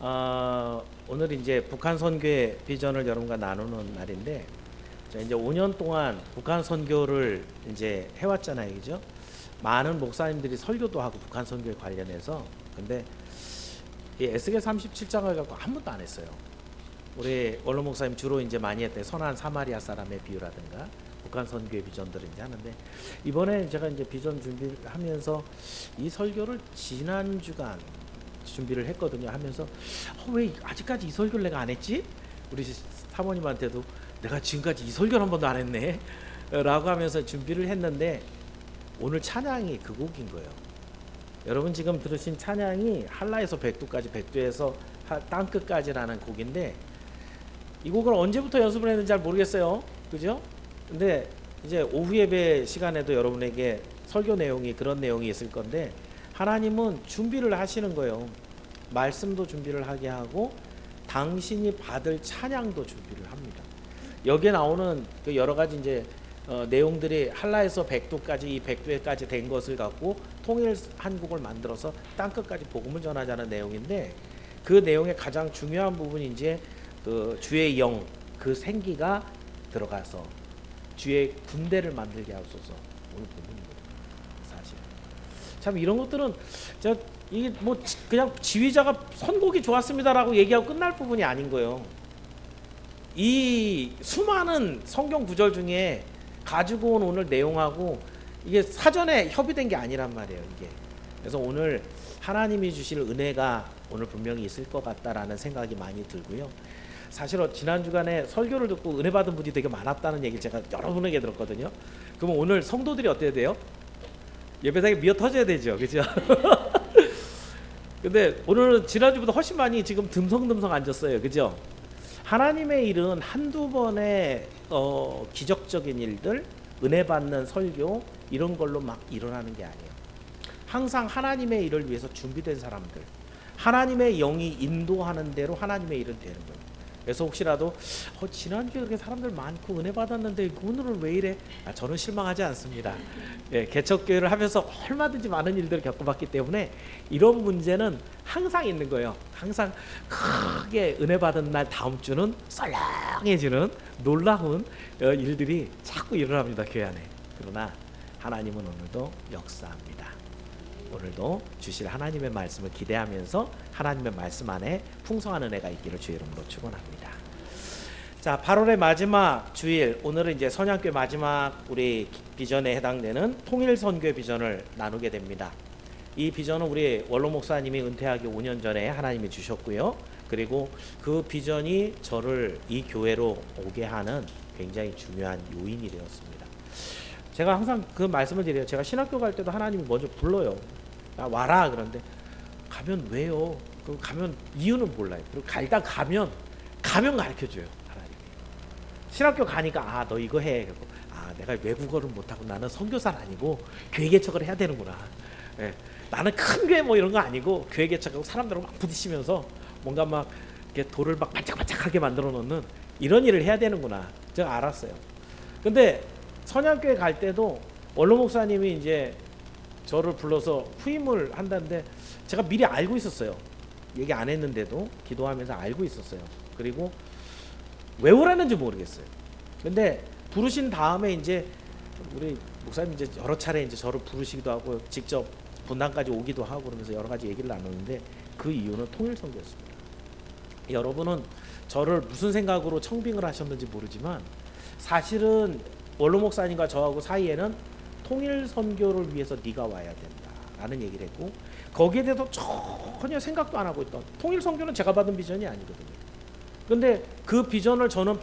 오늘 이제 북한 선교의 비전을 여러분과 나누는 날인데, 자, 이제 5년 동안 북한 선교를 이제 해왔잖아요, 그죠? 많은 목사님들이 설교도 하고 북한 선교에 관련해서. 근데 이 에스겔 37장을 갖고 한 번도 안 했어요. 우리 원로 목사님 주로 이제 많이 했대 선한 사마리아 사람의 비유라든가 북한 선교의 비전들을 이제 하는데, 이번에 제가 이제 비전 준비를 하면서 이 설교를 지난 주간 준비를 했거든요. 하면서 왜 아직까지 이 설교를 내가 안 했지? 우리 사모님한테도 내가 지금까지 이 설교를 한 번도 안 했네 라고 하면서 준비를 했는데, 오늘 찬양이 그 곡인 거예요. 여러분 지금 들으신 찬양이 한라에서 백두까지, 백두에서 땅끝까지라는 곡인데, 이 곡을 언제부터 연습을 했는지 잘 모르겠어요, 그죠? 근데 이제 오후 예배 시간에도 여러분에게 설교 내용이 그런 내용이 있을 건데, 하나님은 준비를 하시는 거예요. 말씀도 준비를 하게 하고 당신이 받을 찬양도 준비를 합니다. 여기에 나오는 그 여러 가지 이제 내용들이 한라에서 백두까지, 이 백두에까지 된 것을 갖고 통일 한국을 만들어서 땅끝까지 복음을 전하자는 내용인데, 그 내용의 가장 중요한 부분이 이제 그 주의 영, 그 생기가 들어가서 주의 군대를 만들게 하소서, 오늘 부분입니다. 사실 참 이런 것들은 이게 뭐 그냥 지휘자가 선곡이 좋았습니다라고 얘기하고 끝날 부분이 아닌 거예요. 이 수많은 성경 구절 중에 가지고 온 오늘 내용하고 이게 사전에 협의된 게 아니란 말이에요, 이게. 그래서 오늘 하나님이 주실 은혜가 오늘 분명히 있을 것 같다라는 생각이 많이 들고요. 사실 지난 주간에 설교를 듣고 은혜 받은 분이 되게 많았다는 얘기를 제가 여러분에게 들었거든요. 그러면 오늘 성도들이 어때야 돼요? 예배당에 미어 터져야 되죠, 그죠? 근데 오늘은 지난주보다 훨씬 많이 지금 듬성듬성 앉았어요, 그죠? 하나님의 일은 한두 번의 기적적인 일들, 은혜 받는 설교 이런 걸로 막 일어나는 게 아니에요. 항상 하나님의 일을 위해서 준비된 사람들, 하나님의 영이 인도하는 대로 하나님의 일은 되는 거예요. 그래서 혹시라도 지난주에 그렇게 사람들 많고 은혜 받았는데 오늘은 왜 이래? 저는 실망하지 않습니다. 예, 개척교회를 하면서 얼마든지 많은 일들을 겪어봤기 때문에 이런 문제는 항상 있는 거예요. 항상 크게 은혜 받은 날 다음 주는 썰렁해지는 놀라운 일들이 자꾸 일어납니다, 교회 안에. 그러나 하나님은 오늘도 역사합니다. 오늘도 주실 하나님의 말씀을 기대하면서 하나님의 말씀 안에 풍성한 은혜가 있기를 주의 이름으로 축원합니다. 자, 8월의 마지막 주일, 오늘은 이제 선양교회 마지막 우리 비전에 해당되는 통일 선교의 비전을 나누게 됩니다. 이 비전은 우리 원로 목사님이 은퇴하기 5년 전에 하나님이 주셨고요. 그리고 그 비전이 저를 이 교회로 오게 하는 굉장히 중요한 요인이 되었습니다. 제가 항상 그 말씀을 드려요. 제가 신학교 갈 때도 하나님이 먼저 불러요. 와라. 그런데 가면 왜요? 그 가면 이유는 몰라요. 그리고 일단 가면 가르쳐줘요, 하나님이. 신학교 가니까 너 이거 해. 그리고 내가 외국어를 못하고 나는 선교사는 아니고 교회 개척을 해야 되는구나. 예, 나는 큰 교회 뭐 이런 거 아니고 교회 개척하고 사람들하고 막 부딪히면서 뭔가 막 이렇게 돌을 막 반짝반짝하게 만들어 놓는 이런 일을 해야 되는구나. 제가 알았어요. 근데 선양교회 갈 때도 원로 목사님이 이제 저를 불러서 후임을 한다는데 제가 미리 알고 있었어요. 얘기 안 했는데도 기도하면서 알고 있었어요. 그리고 왜 오라는지 모르겠어요. 근데 부르신 다음에 이제 우리 목사님 이제 여러 차례 이제 저를 부르시기도 하고 직접 분당까지 오기도 하고 그러면서 여러 가지 얘기를 나누는데, 그 이유는 통일 선교였습니다. 여러분은 저를 무슨 생각으로 청빙을 하셨는지 모르지만 사실은 원로 목사님과 저하고 사이에는 통일 선교를 위해서 네가 와야 된다라는 얘기를 했고, 거기에 대해서 전혀 생각도 안 하고 있던, 통일 선교는 제가 받은 비전이 아니거든요. 근데 그 비전을 저는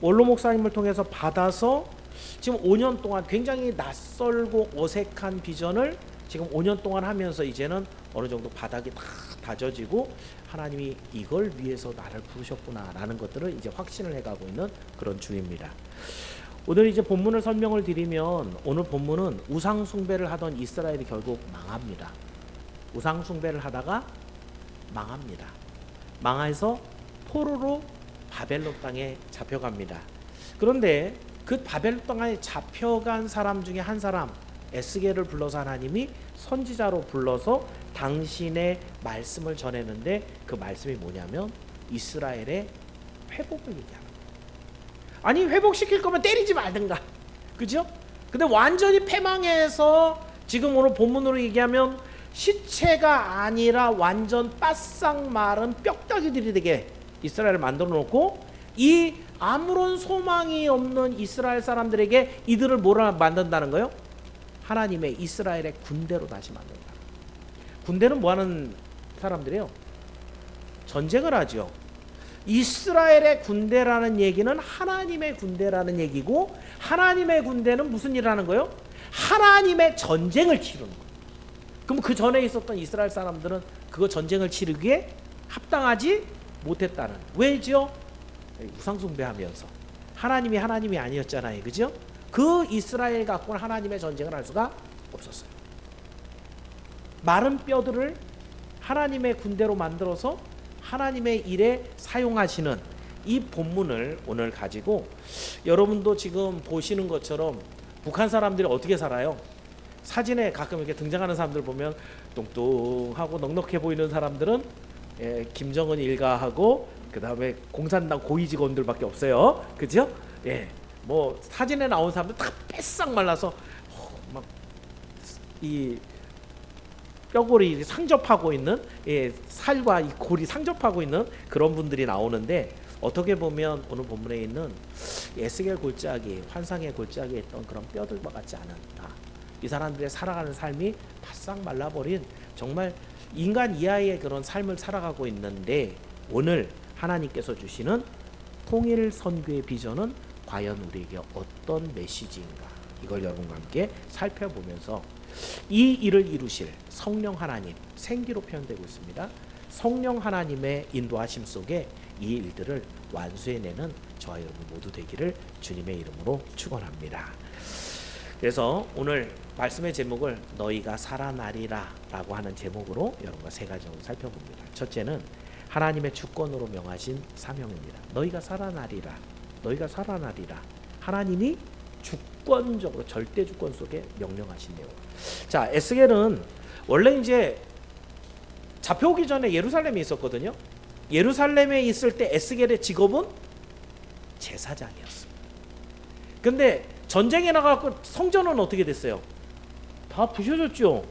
원로 목사님을 통해서 받아서 지금 5년 동안 굉장히 낯설고 어색한 비전을 지금 5년 동안 하면서 이제는 어느 정도 바닥이 다 다져지고 하나님이 이걸 위해서 나를 부르셨구나라는 것들을 이제 확신을 해가고 있는 그런 중입니다. 오늘 이제 본문을 설명을 드리면, 오늘 본문은 우상 숭배를 하던 이스라엘이 결국 망합니다. 우상 숭배를 하다가 망합니다. 망해서 포로로 바벨론 땅에 잡혀갑니다. 그런데 그 바벨론 땅에 잡혀간 사람 중에 한 사람, 에스겔을 불러서 하나님이 선지자로 불러서 당신의 말씀을 전했는데 그 말씀이 뭐냐면 이스라엘의 회복을 얘기하는 거예요. 아니 회복시킬 거면 때리지 말든가, 그죠? 근데 완전히 패망해서 지금 오늘 본문으로 얘기하면 시체가 아니라 완전 바싹 마른 뼈다귀들이 되게 이스라엘을 만들어 놓고 이 아무런 소망이 없는 이스라엘 사람들에게 이들을 뭐라 만든다는 거예요? 하나님의 이스라엘의 군대로 다시 만든다. 군대는 뭐 하는 사람들이에요? 전쟁을 하죠. 이스라엘의 군대라는 얘기는 하나님의 군대라는 얘기고, 하나님의 군대는 무슨 일을 하는 거예요? 하나님의 전쟁을 치르는 거예요. 그럼 그 전에 있었던 이스라엘 사람들은 그거 전쟁을 치르기에 합당하지 못했다는, 왜죠? 우상숭배하면서 하나님이 아니었잖아요, 그죠? 그 이스라엘 갖고는 하나님의 전쟁을 할 수가 없었어요. 마른 뼈들을 하나님의 군대로 만들어서 하나님의 일에 사용하시는 이 본문을 오늘 가지고, 여러분도 지금 보시는 것처럼 북한 사람들이 어떻게 살아요? 사진에 가끔 이렇게 등장하는 사람들 보면 뚱뚱하고 넉넉해 보이는 사람들은 김정은 일가하고 그 다음에 공산당 고위 직원들밖에 없어요, 그죠? 뭐 사진에 나온 사람들 다 빼싹 말라서 막 이 뼈골이 상접하고 있는, 살과 이 골이 상접하고 있는 그런 분들이 나오는데, 어떻게 보면 오늘 본문에 있는 에스겔 골짜기, 환상의 골짜기에 있던 그런 뼈들과 같지 않다. 이 사람들의 살아가는 삶이 바싹 말라버린 정말 인간 이하의 그런 삶을 살아가고 있는데, 오늘 하나님께서 주시는 통일 선교의 비전은 과연 우리에게 어떤 메시지인가, 이걸 여러분과 함께 살펴보면서 이 일을 이루실 성령 하나님, 생기로 표현되고 있습니다. 성령 하나님의 인도하심 속에 이 일들을 완수해내는 저와 여러분 모두 되기를 주님의 이름으로 축원합니다. 그래서 오늘 말씀의 제목을 너희가 살아나리라 라고 하는 제목으로 여러분과 세 가지 정도 살펴봅니다. 첫째는 하나님의 주권으로 명하신 사명입니다. 너희가 살아나리라, 너희가 살아나리라. 하나님이 주권적으로 절대 주권 속에 명령하신 내용. 자, 에스겔은 원래 이제 잡혀오기 전에 예루살렘에 있었거든요. 예루살렘에 있을 때 에스겔의 직업은 제사장이었습니다. 근데 전쟁에 나가고 성전은 어떻게 됐어요? 다 부셔졌죠.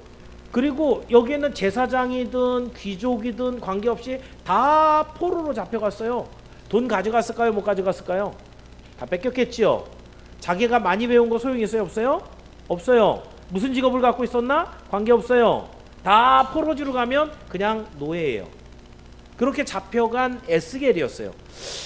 그리고 여기에는 제사장이든 귀족이든 관계없이 다 포로로 잡혀갔어요. 돈 가져갔을까요? 못 가져갔을까요? 다 뺏겼겠죠. 자기가 많이 배운 거 소용이 있어요? 없어요? 없어요. 무슨 직업을 갖고 있었나? 관계없어요. 다 포로지로 가면 그냥 노예예요. 그렇게 잡혀간 에스겔이었어요.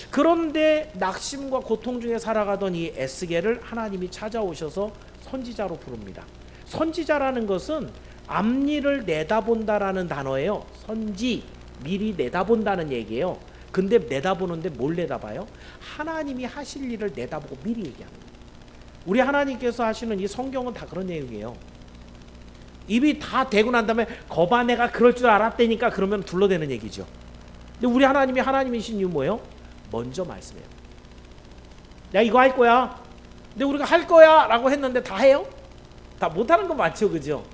그런데 낙심과 고통 중에 살아가던 이 에스겔을 하나님이 찾아오셔서 선지자로 부릅니다. 선지자라는 것은 앞일을 내다본다라는 단어예요. 선지, 미리 내다본다는 얘기예요. 근데 내다보는데 뭘 내다봐요? 하나님이 하실 일을 내다보고 미리 얘기하는 거예요. 우리 하나님께서 하시는 이 성경은 다 그런 내용이에요. 입이 다 되고 난 다음에 거봐 내가 그럴 줄 알았다니까 그러면 둘러대는 얘기죠. 근데 우리 하나님이 하나님이신 이유 뭐예요? 먼저 말씀해요. 내가 이거 할 거야. 근데 우리가 할 거야 라고 했는데 다 해요? 다 못하는 거 맞죠, 그죠?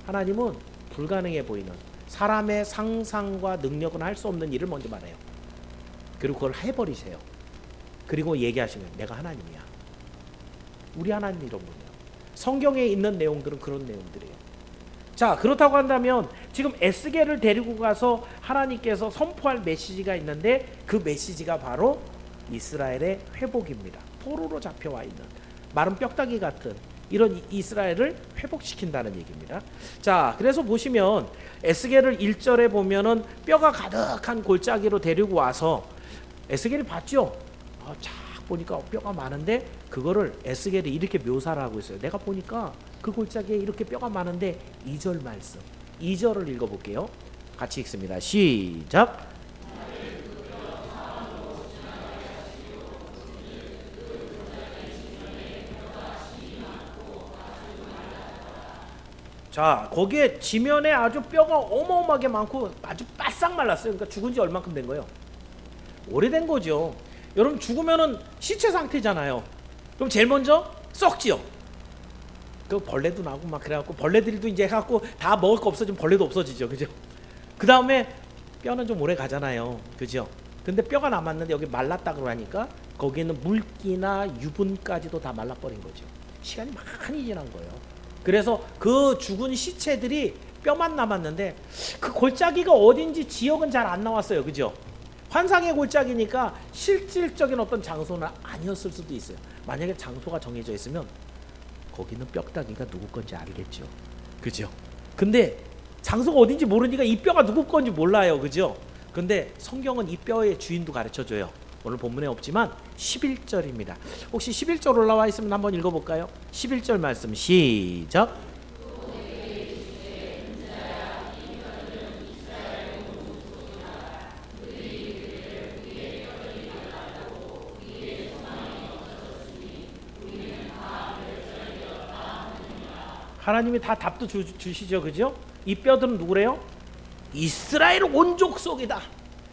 하나님은 불가능해 보이는, 사람의 상상과 능력은 할 수 없는 일을 먼저 말해요. 그리고 그걸 해버리세요. 그리고 얘기하시면 내가 하나님이야. 우리 하나님 이런 분이에요. 성경에 있는 내용들은 그런 내용들이에요. 자, 그렇다고 한다면 지금 에스겔을 데리고 가서 하나님께서 선포할 메시지가 있는데, 그 메시지가 바로 이스라엘의 회복입니다. 포로로 잡혀와 있는 마른 뼈다귀 같은 이런 이스라엘을 회복시킨다는 얘기입니다. 자, 그래서 보시면 에스겔을 1절에 보면은 뼈가 가득한 골짜기로 데리고 와서 에스겔이 봤죠. 쫙 보니까 뼈가 많은데 그거를 에스겔이 이렇게 묘사를 하고 있어요. 내가 보니까 그 골짜기에 이렇게 뼈가 많은데 2절 말씀, 2절을 읽어볼게요. 같이 읽습니다. 시작. 자, 거기에 지면에 아주 뼈가 어마어마하게 많고 아주 바싹 말랐어요. 그러니까 죽은 지 얼만큼 된 거예요? 오래된 거죠. 여러분, 죽으면은 시체 상태잖아요. 그럼 제일 먼저 썩지요. 그 벌레도 나고 막 그래갖고 벌레들도 이제 해갖고 다 먹을 거 없어지면 벌레도 없어지죠, 그죠? 그 다음에 뼈는 좀 오래 가잖아요, 그죠? 근데 뼈가 남았는데 여기 말랐다 그러니까 거기에는 물기나 유분까지도 다 말라버린 거죠. 시간이 많이 지난 거예요. 그래서 그 죽은 시체들이 뼈만 남았는데 그 골짜기가 어딘지 지역은 잘 안 나왔어요, 그죠? 환상의 골짜기니까 실질적인 어떤 장소는 아니었을 수도 있어요. 만약에 장소가 정해져 있으면 거기는 뼈다귀가 누구 건지 알겠죠, 그죠? 근데 장소가 어딘지 모르니까 이 뼈가 누구 건지 몰라요, 그죠? 근데 성경은 이 뼈의 주인도 가르쳐줘요. 오늘 본문에 없지만 11절입니다. 혹시 11절 올라와 있으면 한번 읽어볼까요? 11절 말씀 시작. 하나님이 다 답도 주시죠, 그죠? 이 뼈들은 누구래요? 이스라엘 온족 속이다.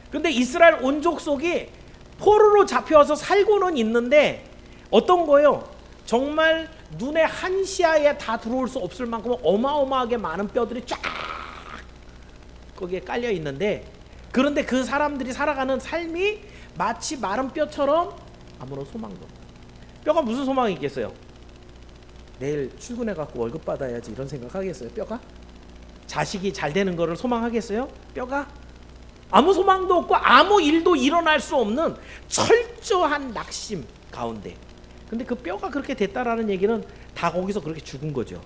근데 이스라엘 온족 속이 포로로 잡혀와서 살고는 있는데 어떤 거예요? 정말 눈의 한 시야에 다 들어올 수 없을 만큼 어마어마하게 많은 뼈들이 쫙 거기에 깔려 있는데, 그런데 그 사람들이 살아가는 삶이 마치 마른 뼈처럼 아무런 소망도 없다. 뼈가 무슨 소망이 있겠어요? 내일 출근해 갖고 월급 받아야지 이런 생각 하겠어요, 뼈가? 자식이 잘 되는 거를 소망하겠어요, 뼈가? 아무 소망도 없고 아무 일도 일어날 수 없는 철저한 낙심 가운데. 근데 그 뼈가 그렇게 됐다라는 얘기는 다 거기서 그렇게 죽은 거죠,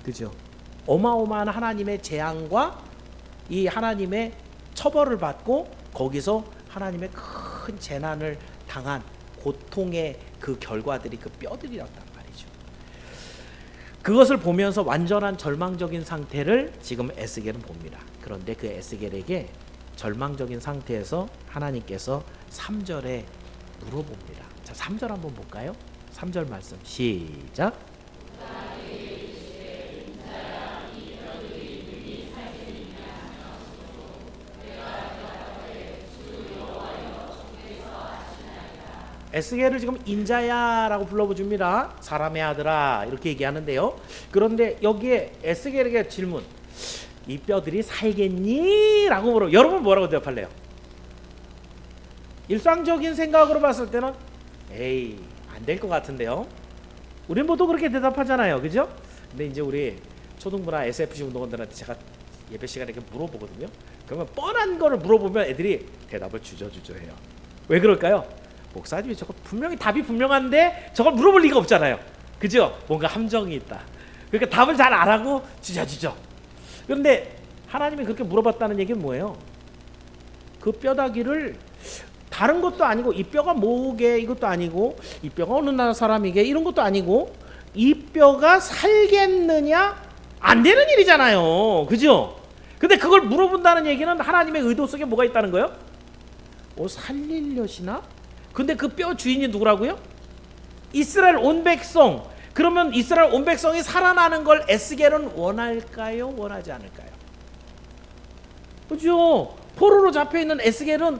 그죠? 어마어마한 하나님의 재앙과 이 하나님의 처벌을 받고 거기서 하나님의 큰 재난을 당한 고통의 그 결과들이 그 뼈들이었단 말이죠. 그것을 보면서 완전한 절망적인 상태를 지금 에스겔은 봅니다. 그런데 그 에스겔에게 절망적인 상태에서 하나님께서 3절에 물어봅니다. 자, 3절 한번 볼까요? 3절 말씀 시작. 에스겔을 지금 인자야라고 불러줍니다. 사람의 아들아 이렇게 얘기하는데요. 그런데 여기에 에스겔에게 질문, 이 뼈들이 살겠니? 라고 물어. 여러분 뭐라고 대답할래요? 일상적인 생각으로 봤을 때는 에이 안 될 것 같은데요. 우린 모두 그렇게 대답하잖아요, 그죠? 근데 이제 우리 초등부나 SFC 운동원들한테 제가 예배 시간에 이렇게 물어보거든요. 그러면 뻔한 거를 물어보면 애들이 대답을 주저주저해요. 왜 그럴까요? 목사님이 저거 분명히 답이 분명한데 저걸 물어볼 리가 없잖아요, 그죠? 뭔가 함정이 있다. 그러니까 답을 잘 안 하고 주저주저. 그런데 하나님이 그렇게 물어봤다는 얘기는 뭐예요? 그 뼈다귀를 다른 것도 아니고, 이 뼈가 뭐게 이것도 아니고, 이 뼈가 어느 나라 사람이게 이런 것도 아니고, 이 뼈가 살겠느냐? 안 되는 일이잖아요, 그죠? 근데 그걸 물어본다는 얘기는 하나님의 의도 속에 뭐가 있다는 거예요? 살리려시나? 근데 그 뼈 주인이 누구라고요? 이스라엘 온 백성. 그러면 이스라엘 온 백성이 살아나는 걸 에스겔은 원할까요? 원하지 않을까요? 그죠? 포로로 잡혀있는 에스겔은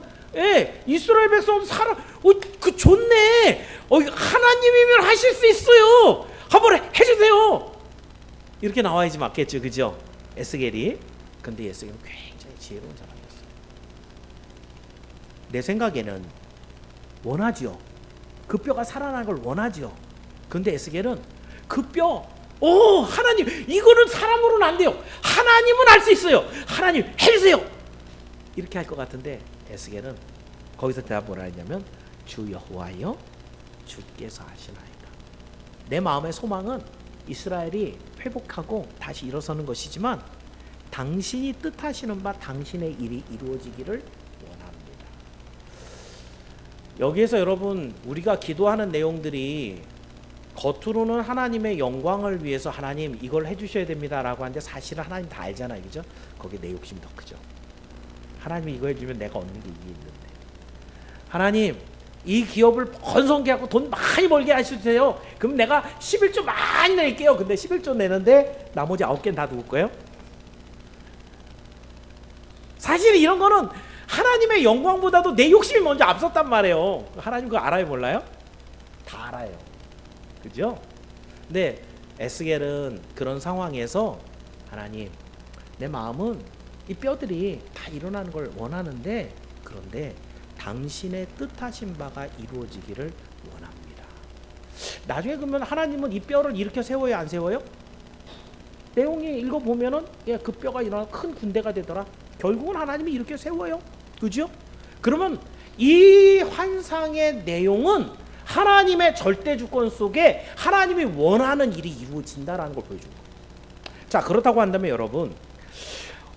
이스라엘 백성 그 좋네. 하나님이면 하실 수 있어요. 한번 해주세요. 이렇게 나와야지 맞겠죠, 그죠? 에스겔이. 근데 에스겔은 굉장히 지혜로운 사람이었어요. 내 생각에는 원하지요. 그 뼈가 살아나는 걸 원하지요. 근데 에스겔은 그 뼈, 하나님 이거는 사람으로는 안 돼요. 하나님은 할 수 있어요. 하나님 해주세요. 이렇게 할 것 같은데 에스겔은 거기서 대답 뭐라 했냐면 주 여호와여 주께서 하시나이다. 내 마음의 소망은 이스라엘이 회복하고 다시 일어서는 것이지만 당신이 뜻하시는 바 당신의 일이 이루어지기를 원합니다. 여기에서 여러분 우리가 기도하는 내용들이 겉으로는 하나님의 영광을 위해서 하나님 이걸 해주셔야 됩니다 라고 하는데 사실은 하나님 다 알잖아요, 그죠? 거기에 내 욕심이 더 크죠. 하나님이 이거 해주면 내가 얻는 게 이게 있는데, 하나님 이 기업을 번성케 하고 돈 많이 벌게 하셔주세요. 그럼 내가 11조 많이 낼게요. 근데 11조 내는데 나머지 9개는 다 누구 거예요? 사실 이런 거는 하나님의 영광보다도 내 욕심이 먼저 앞섰단 말이에요. 하나님 그거 알아요, 몰라요? 다 알아요, 그죠? 근데 에스겔은 그런 상황에서 하나님, 내 마음은 이 뼈들이 다 일어나는 걸 원하는데 그런데 당신의 뜻하신 바가 이루어지기를 원합니다. 나중에 그러면 하나님은 이 뼈를 일으켜 세워요, 안 세워요? 내용이 읽어보면은 그 뼈가 일어나 큰 군대가 되더라. 결국은 하나님이 이렇게 세워요. 그죠? 그러면 이 환상의 내용은 하나님의 절대 주권 속에 하나님이 원하는 일이 이루어진다라는 걸 보여주는 거예요. 자, 그렇다고 한다면 여러분,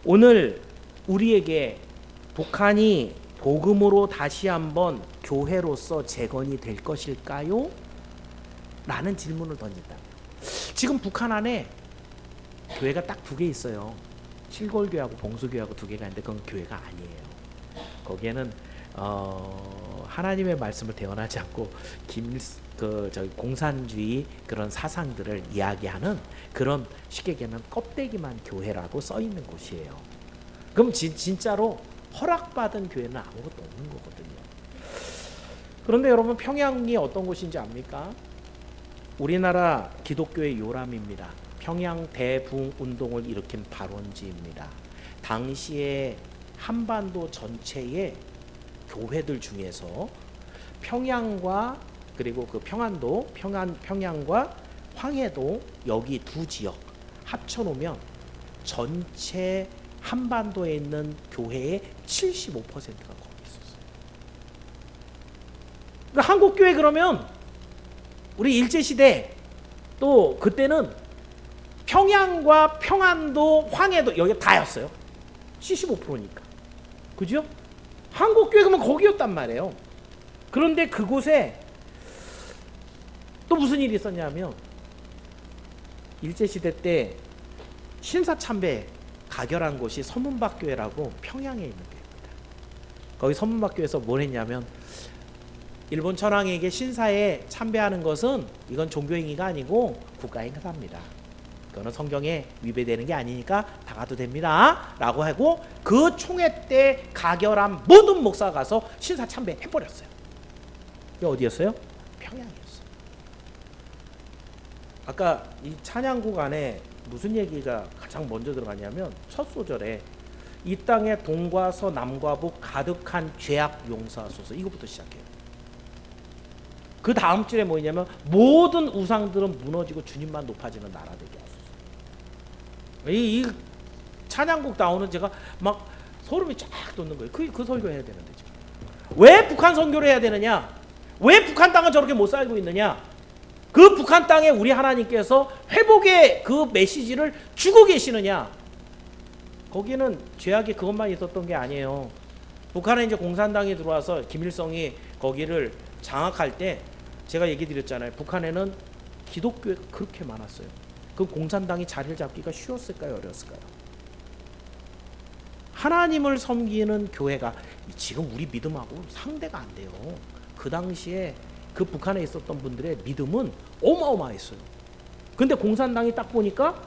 오늘 우리에게 북한이 복음으로 다시 한번 교회로서 재건이 될 것일까요? 라는 질문을 던진다. 지금 북한 안에 교회가 딱 2개 있어요. 칠골교회하고 봉수교회하고 2개가 있는데 그건 교회가 아니에요. 거기에는 하나님의 말씀을 대언하지 않고 공산주의 그런 사상들을 이야기하는 그런 쉽게 얘기하면 껍데기만 교회라고 써 있는 곳이에요. 그럼 진짜로 허락받은 교회는 아무것도 없는 거거든요. 그런데 여러분, 평양이 어떤 곳인지 압니까? 우리나라 기독교의 요람입니다. 평양 대붕 운동을 일으킨 발원지입니다. 당시에 한반도 전체의 교회들 중에서 평양과 그리고 그 평양과 황해도 여기 2 지역 합쳐놓으면 전체 한반도에 있는 교회의 75%가 거기 있었어요. 그러니까 한국 교회 그러면 우리 일제 시대 또 그때는 평양과 평안도, 황해도 여기 다였어요. 75%니까. 그죠? 한국 교회 그러면 거기였단 말이에요. 그런데 그곳에 또 무슨 일이 있었냐면 일제 시대 때 신사참배 가결한 곳이 서문박교회라고 평양에 있는 교회입니다. 거기 서문박교회에서 뭘 했냐면 일본 천황에게 신사에 참배하는 것은 이건 종교행위가 아니고 국가행사입니다. 그거는 성경에 위배되는 게 아니니까 다 가도 됩니다 라고 하고 그 총회 때 가결한 모든 목사가 가서 신사 참배 해버렸어요. 이게 어디였어요? 평양이었어요. 아까 이 찬양곡 안에 무슨 얘기가 가장 먼저 들어가냐면 첫 소절에 이 땅에 동과 서 남과 북 가득한 죄악 용서하소서, 이것부터 시작해요. 그 다음 줄에 뭐냐면 모든 우상들은 무너지고 주님만 높아지는 나라 되게 하소서. 이 찬양곡 나오는 제가 막 소름이 쫙 돋는 거예요. 그 설교 해야 되는데 지금 왜 북한 선교를 해야 되느냐? 왜 북한 땅은 저렇게 못 살고 있느냐? 그 북한 땅에 우리 하나님께서 회복의 그 메시지를 주고 계시느냐? 거기는 죄악이 그것만 있었던 게 아니에요. 북한에 이제 공산당이 들어와서 김일성이 거기를 장악할 때 제가 얘기 드렸잖아요. 북한에는 기독교회가 그렇게 많았어요. 그 공산당이 자리를 잡기가 쉬웠을까요? 어려웠을까요? 하나님을 섬기는 교회가 지금 우리 믿음하고 상대가 안 돼요. 그 당시에 그 북한에 있었던 분들의 믿음은 어마어마했어요. 근데 공산당이 딱 보니까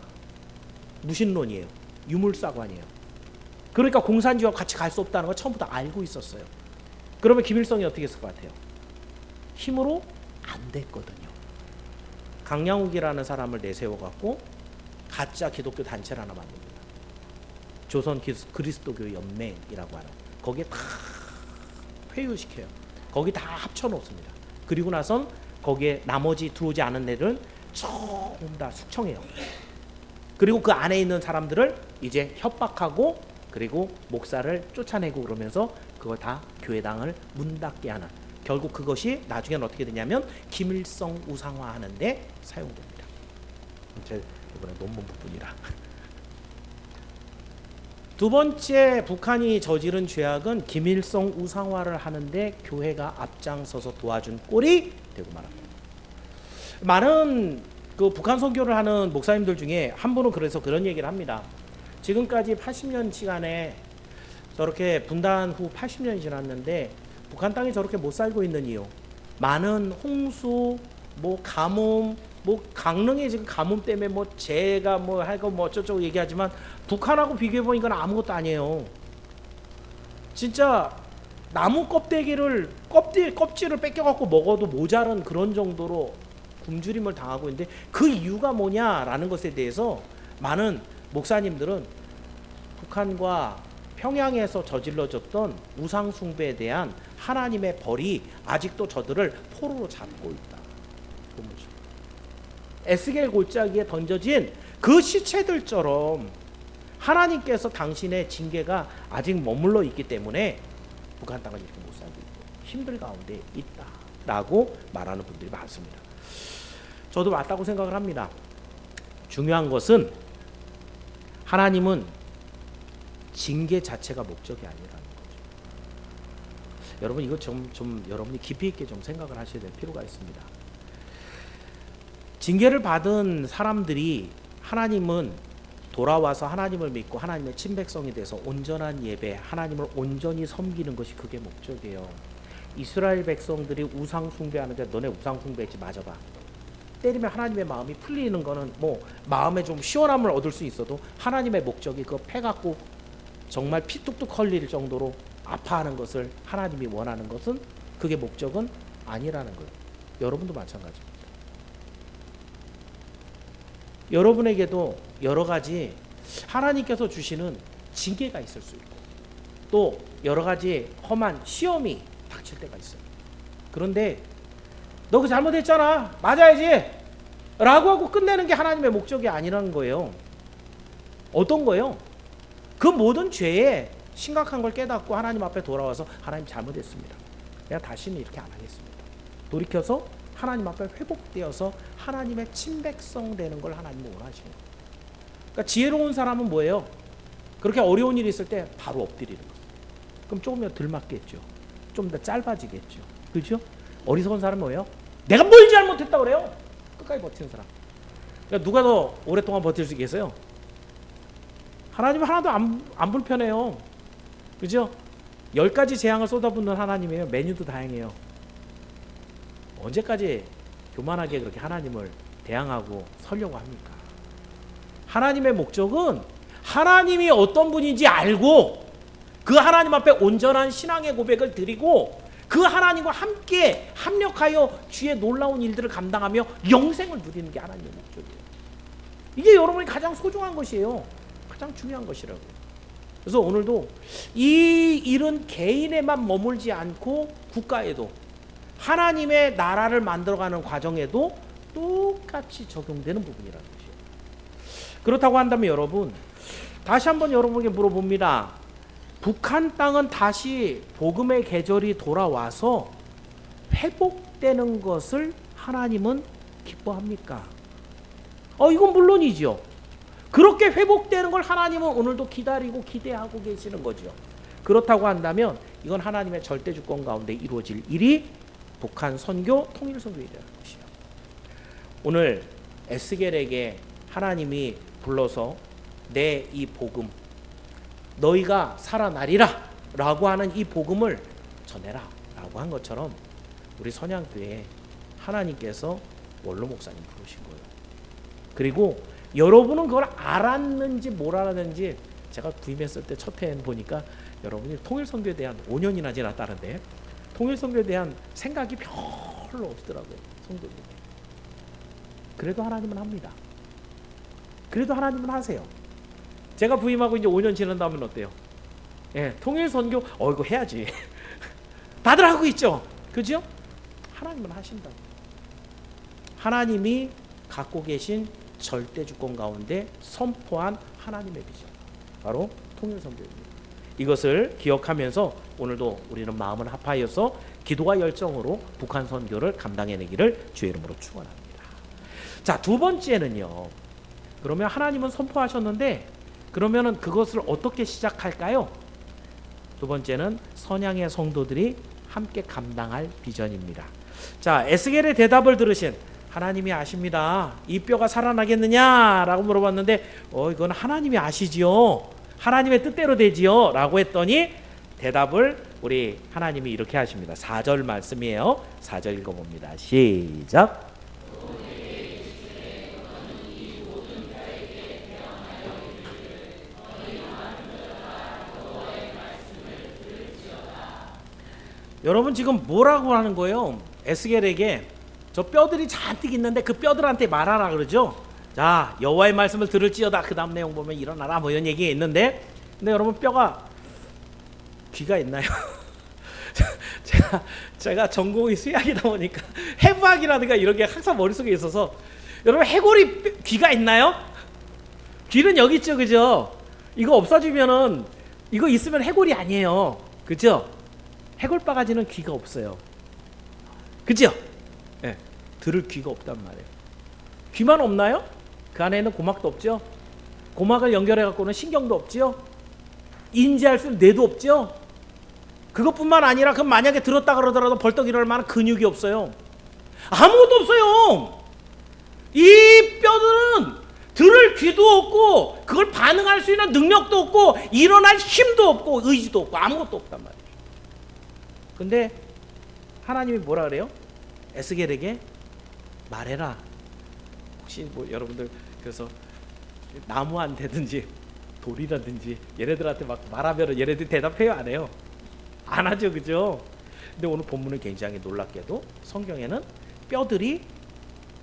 무신론이에요. 유물사관이에요. 그러니까 공산주의와 같이 갈 수 없다는 걸 처음부터 알고 있었어요. 그러면 김일성이 어떻게 했을 것 같아요? 힘으로 안 됐거든요. 강양욱이라는 사람을 내세워갖고 가짜 기독교 단체를 하나 만듭니다. 조선 그리스도교 연맹이라고 하는, 거기에 다 회유시켜요. 거기 다 합쳐놓습니다. 그리고 나선 거기에 나머지 들어오지 않은 애들은 전부 다 숙청해요. 그리고 그 안에 있는 사람들을 이제 협박하고 그리고 목사를 쫓아내고 그러면서 그걸 다 교회당을 문 닫게 하는, 결국 그것이 나중에는 어떻게 되냐면 김일성 우상화하는 데 사용됩니다. 제 이번에 논문 부분이라. 두 번째 북한이 저지른 죄악은 김일성 우상화를 하는데 교회가 앞장서서 도와준 꼴이 되고 말합니다. 많은 그 북한 선교를 하는 목사님들 중에 한 분은 그래서 그런 얘기를 합니다. 지금까지 80년 시간에 저렇게 분단 후 80년이 지났는데 북한 땅이 저렇게 못 살고 있는 이유, 많은 홍수, 뭐 가뭄, 뭐 강릉에 지금 가뭄 때문에 뭐 재가 뭐 하고 뭐 어쩌고 얘기하지만 북한하고 비교해 보니까 아무것도 아니에요. 진짜 나무 껍질을 뺏겨 갖고 먹어도 모자란 그런 정도로 굶주림을 당하고 있는데 그 이유가 뭐냐라는 것에 대해서 많은 목사님들은 북한과 평양에서 저질러졌던 우상 숭배에 대한 하나님의 벌이 아직도 저들을 포로로 잡고 있다. 에스겔 골짜기에 던져진 그 시체들처럼 하나님께서 당신의 징계가 아직 머물러 있기 때문에 북한 땅은 이렇게 못 살고 있고 힘들 가운데 있다라고 말하는 분들이 많습니다. 저도 맞다고 생각을 합니다. 중요한 것은 하나님은 징계 자체가 목적이 아니라는 거죠. 여러분 이거 좀 여러분이 깊이 있게 좀 생각을 하셔야 될 필요가 있습니다. 징계를 받은 사람들이 하나님은 돌아와서 하나님을 믿고 하나님의 친백성이 돼서 온전한 예배, 하나님을 온전히 섬기는 것이 그게 목적이에요. 이스라엘 백성들이 우상 숭배하는데 너네 우상 숭배했지 맞아봐. 때리면 하나님의 마음이 풀리는 거는 뭐 마음에 좀 시원함을 얻을 수 있어도 하나님의 목적이 그거 패갖고 정말 피 뚝뚝 흘릴 정도로 아파하는 것을 하나님이 원하는 것은 그게 목적은 아니라는 거예요. 여러분도 마찬가지입니다. 여러분에게도 여러 가지 하나님께서 주시는 징계가 있을 수 있고 또 여러 가지 험한 시험이 닥칠 때가 있어요. 그런데 너 그거 잘못했잖아. 맞아야지. 라고 하고 끝내는 게 하나님의 목적이 아니라는 거예요. 어떤 거예요? 그 모든 죄에 심각한 걸 깨닫고 하나님 앞에 돌아와서 하나님 잘못했습니다. 내가 다시는 이렇게 안 하겠습니다. 돌이켜서 하나님 앞에 회복되어서 하나님의 친백성 되는 걸 하나님은 원하시는 거예요. 그러니까 지혜로운 사람은 뭐예요? 그렇게 어려운 일이 있을 때 바로 엎드리는 거예요. 그럼 조금이라도 덜 맞겠죠. 좀 더 짧아지겠죠. 그렇죠? 어리석은 사람은 뭐예요? 내가 뭘 잘못했다고 그래요? 끝까지 버티는 사람. 그러니까 누가 더 오랫동안 버틸 수 있겠어요? 하나님은 하나도 안 불편해요. 그죠? 10가지 재앙을 쏟아붓는 하나님이에요. 메뉴도 다양해요. 언제까지 교만하게 그렇게 하나님을 대항하고 서려고 합니까? 하나님의 목적은 하나님이 어떤 분인지 알고 그 하나님 앞에 온전한 신앙의 고백을 드리고 그 하나님과 함께 합력하여 주의 놀라운 일들을 감당하며 영생을 누리는 게 하나님의 목적이에요. 이게 여러분이 가장 소중한 것이에요. 가장 중요한 것이라고요. 그래서 오늘도 이 일은 개인에만 머물지 않고 국가에도 하나님의 나라를 만들어가는 과정에도 똑같이 적용되는 부분이라는 것이에요. 그렇다고 한다면 여러분 다시 한번 여러분에게 물어봅니다. 북한 땅은 다시 복음의 계절이 돌아와서 회복되는 것을 하나님은 기뻐합니까? 이건 물론이죠. 그렇게 회복되는 걸 하나님은 오늘도 기다리고 기대하고 계시는 거죠. 그렇다고 한다면 이건 하나님의 절대 주권 가운데 이루어질 일이 북한 선교 통일 선교이라는 것이요. 오늘 에스겔에게 하나님이 불러서 내 이 복음 너희가 살아나리라 라고 하는 이 복음을 전해라 라고 한 것처럼 우리 선양교회에 하나님께서 원로 목사님 부르신 거예요. 그리고 여러분은 그걸 알았는지 뭘 알았는지 제가 부임했을 때 첫 해엔 보니까 여러분이 통일선교에 대한 5년이나 지났다는데 통일선교에 대한 생각이 별로 없더라고요. 성도님. 그래도 하나님은 합니다. 그래도 하나님은 하세요. 제가 부임하고 이제 5년 지난 다음은 어때요? 예, 통일선교 이거 해야지. 다들 하고 있죠. 그죠? 하나님은 하신다고. 하나님이 갖고 계신 절대 주권 가운데 선포한 하나님의 비전. 바로 통일선교입니다. 이것을 기억하면서 오늘도 우리는 마음을 합하여서 기도와 열정으로 북한 선교를 감당해내기를 주의 이름으로 축원합니다. 자, 두 번째는요. 그러면 하나님은 선포하셨는데 그러면은 그것을 어떻게 시작할까요? 두 번째는 선양의 성도들이 함께 감당할 비전입니다. 자, 에스겔의 대답을 들으신 하나님이 아십니다. 이 뼈가 살아나겠느냐라고 물어봤는데 이건 하나님이 아시지요. 하나님의 뜻대로 되지요 라고 했더니 대답을 우리 하나님이 이렇게 하십니다. 4절 말씀이에요. 4절 읽어봅니다. 시작. 여러분 지금 뭐라고 하는 거예요? 에스겔에게 저 뼈들이 잔뜩 있는데 그 뼈들한테 말하라 그러죠. 자, 여호와의 말씀을 들을지어다. 그 다음 내용 보면 일어나라 뭐 이런 얘기가 있는데, 근데 여러분 뼈가 귀가 있나요? 제가 전공이 수의학이다 보니까 해부학이라든가 이런 게 항상 머릿속에 있어서, 여러분 해골이 귀가 있나요? 귀는 여기 있죠, 그죠? 이거 없어지면은, 이거 있으면 해골이 아니에요, 그죠? 해골 바가지는 귀가 없어요, 그죠? 예, 들을 귀가 없단 말이에요. 귀만 없나요? 그 안에는 고막도 없죠. 고막을 연결해 갖고는 신경도 없죠. 인지할 수 있는 뇌도 없죠. 그것뿐만 아니라, 그럼 만약에 들었다 그러더라도 벌떡 일어날 만한 근육이 없어요. 아무것도 없어요. 이 뼈들은 들을 귀도 없고, 그걸 반응할 수 있는 능력도 없고, 일어날 힘도 없고, 의지도 없고, 아무것도 없단 말이에요. 근데 하나님이 뭐라 그래요? 에스겔에게 말해라. 혹시 뭐 여러분들 그래서 나무한테든지 돌이라든지 얘네들한테 막 말하면 얘네들이 대답해요, 안 해요? 안 하죠, 그죠? 근데 오늘 본문은 굉장히 놀랍게도 성경에는 뼈들이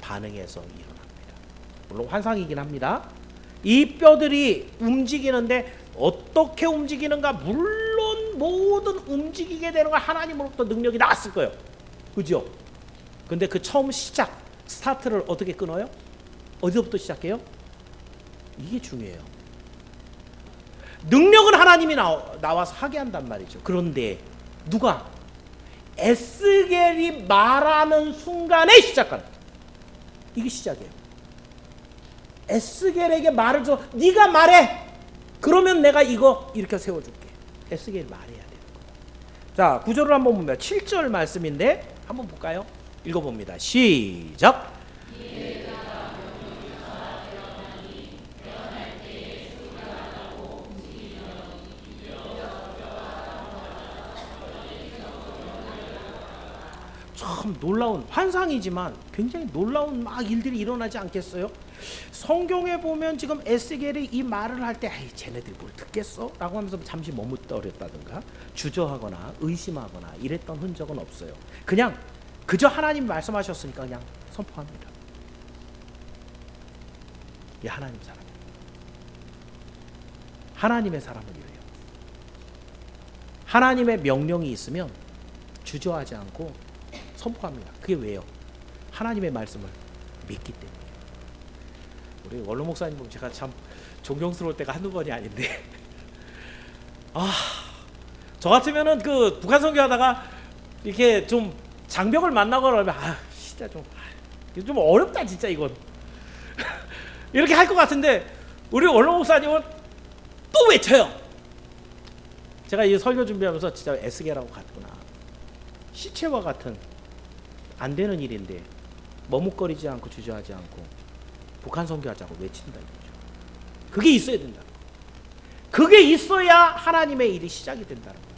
반응해서 일어납니다. 물론 환상이긴 합니다. 이 뼈들이 움직이는데 어떻게 움직이는가? 물론 모든 움직이게 되는 건 하나님으로부터 능력이 나왔을 거예요, 그죠? 근데 그 처음 시작, 스타트를 어떻게 끊어요? 어디서부터 시작해요? 이게 중요해요. 능력은 하나님이 나와서 하게 한단 말이죠. 그런데 누가? 에스겔이 말하는 순간에 시작하는, 이게 시작이에요. 에스겔에게 말을 줘. 네가 말해. 그러면 내가 이거 이렇게 세워줄게. 에스겔이 말해야 돼요. 자, 구절을 한번 보면 7절 말씀인데 한번 볼까요? 읽어봅니다. 시작. 참 놀라운 환상이지만 굉장히 놀라운 막 일들이 일어나지 않겠어요? 성경에 보면 지금 에스겔이 이 말을 할 때, 아이 쟤네들이 뭘 듣겠어? 라고 하면서 잠시 머뭇거렸다든가 주저하거나 의심하거나 이랬던 흔적은 없어요. 그냥 그저 하나님이 말씀하셨으니까 그냥 선포합니다. 이 하나님 사람이에요. 하나님의 사람은 이래요. 하나님의 명령이 있으면 주저하지 않고 선포합니다. 그게 왜요? 하나님의 말씀을 믿기 때문에. 우리 원로 목사님 보면 제가 참 존경스러울 때가 한두 번이 아닌데, 저 같으면은 그 북한 선교하다가 이렇게 좀 장벽을 만나거나 하면 진짜 좀 어렵다 진짜 이건 이렇게 할 것 같은데, 우리 원로 목사님은 또 외쳐요. 제가 이 설교 준비하면서 진짜 에스겔하고 같구나. 시체와 같은 안 되는 일인데 머뭇거리지 않고 주저하지 않고 북한 선교하자고 외친다는 거죠. 그게 있어야 된다. 그게 있어야 하나님의 일이 시작이 된다는 거예요.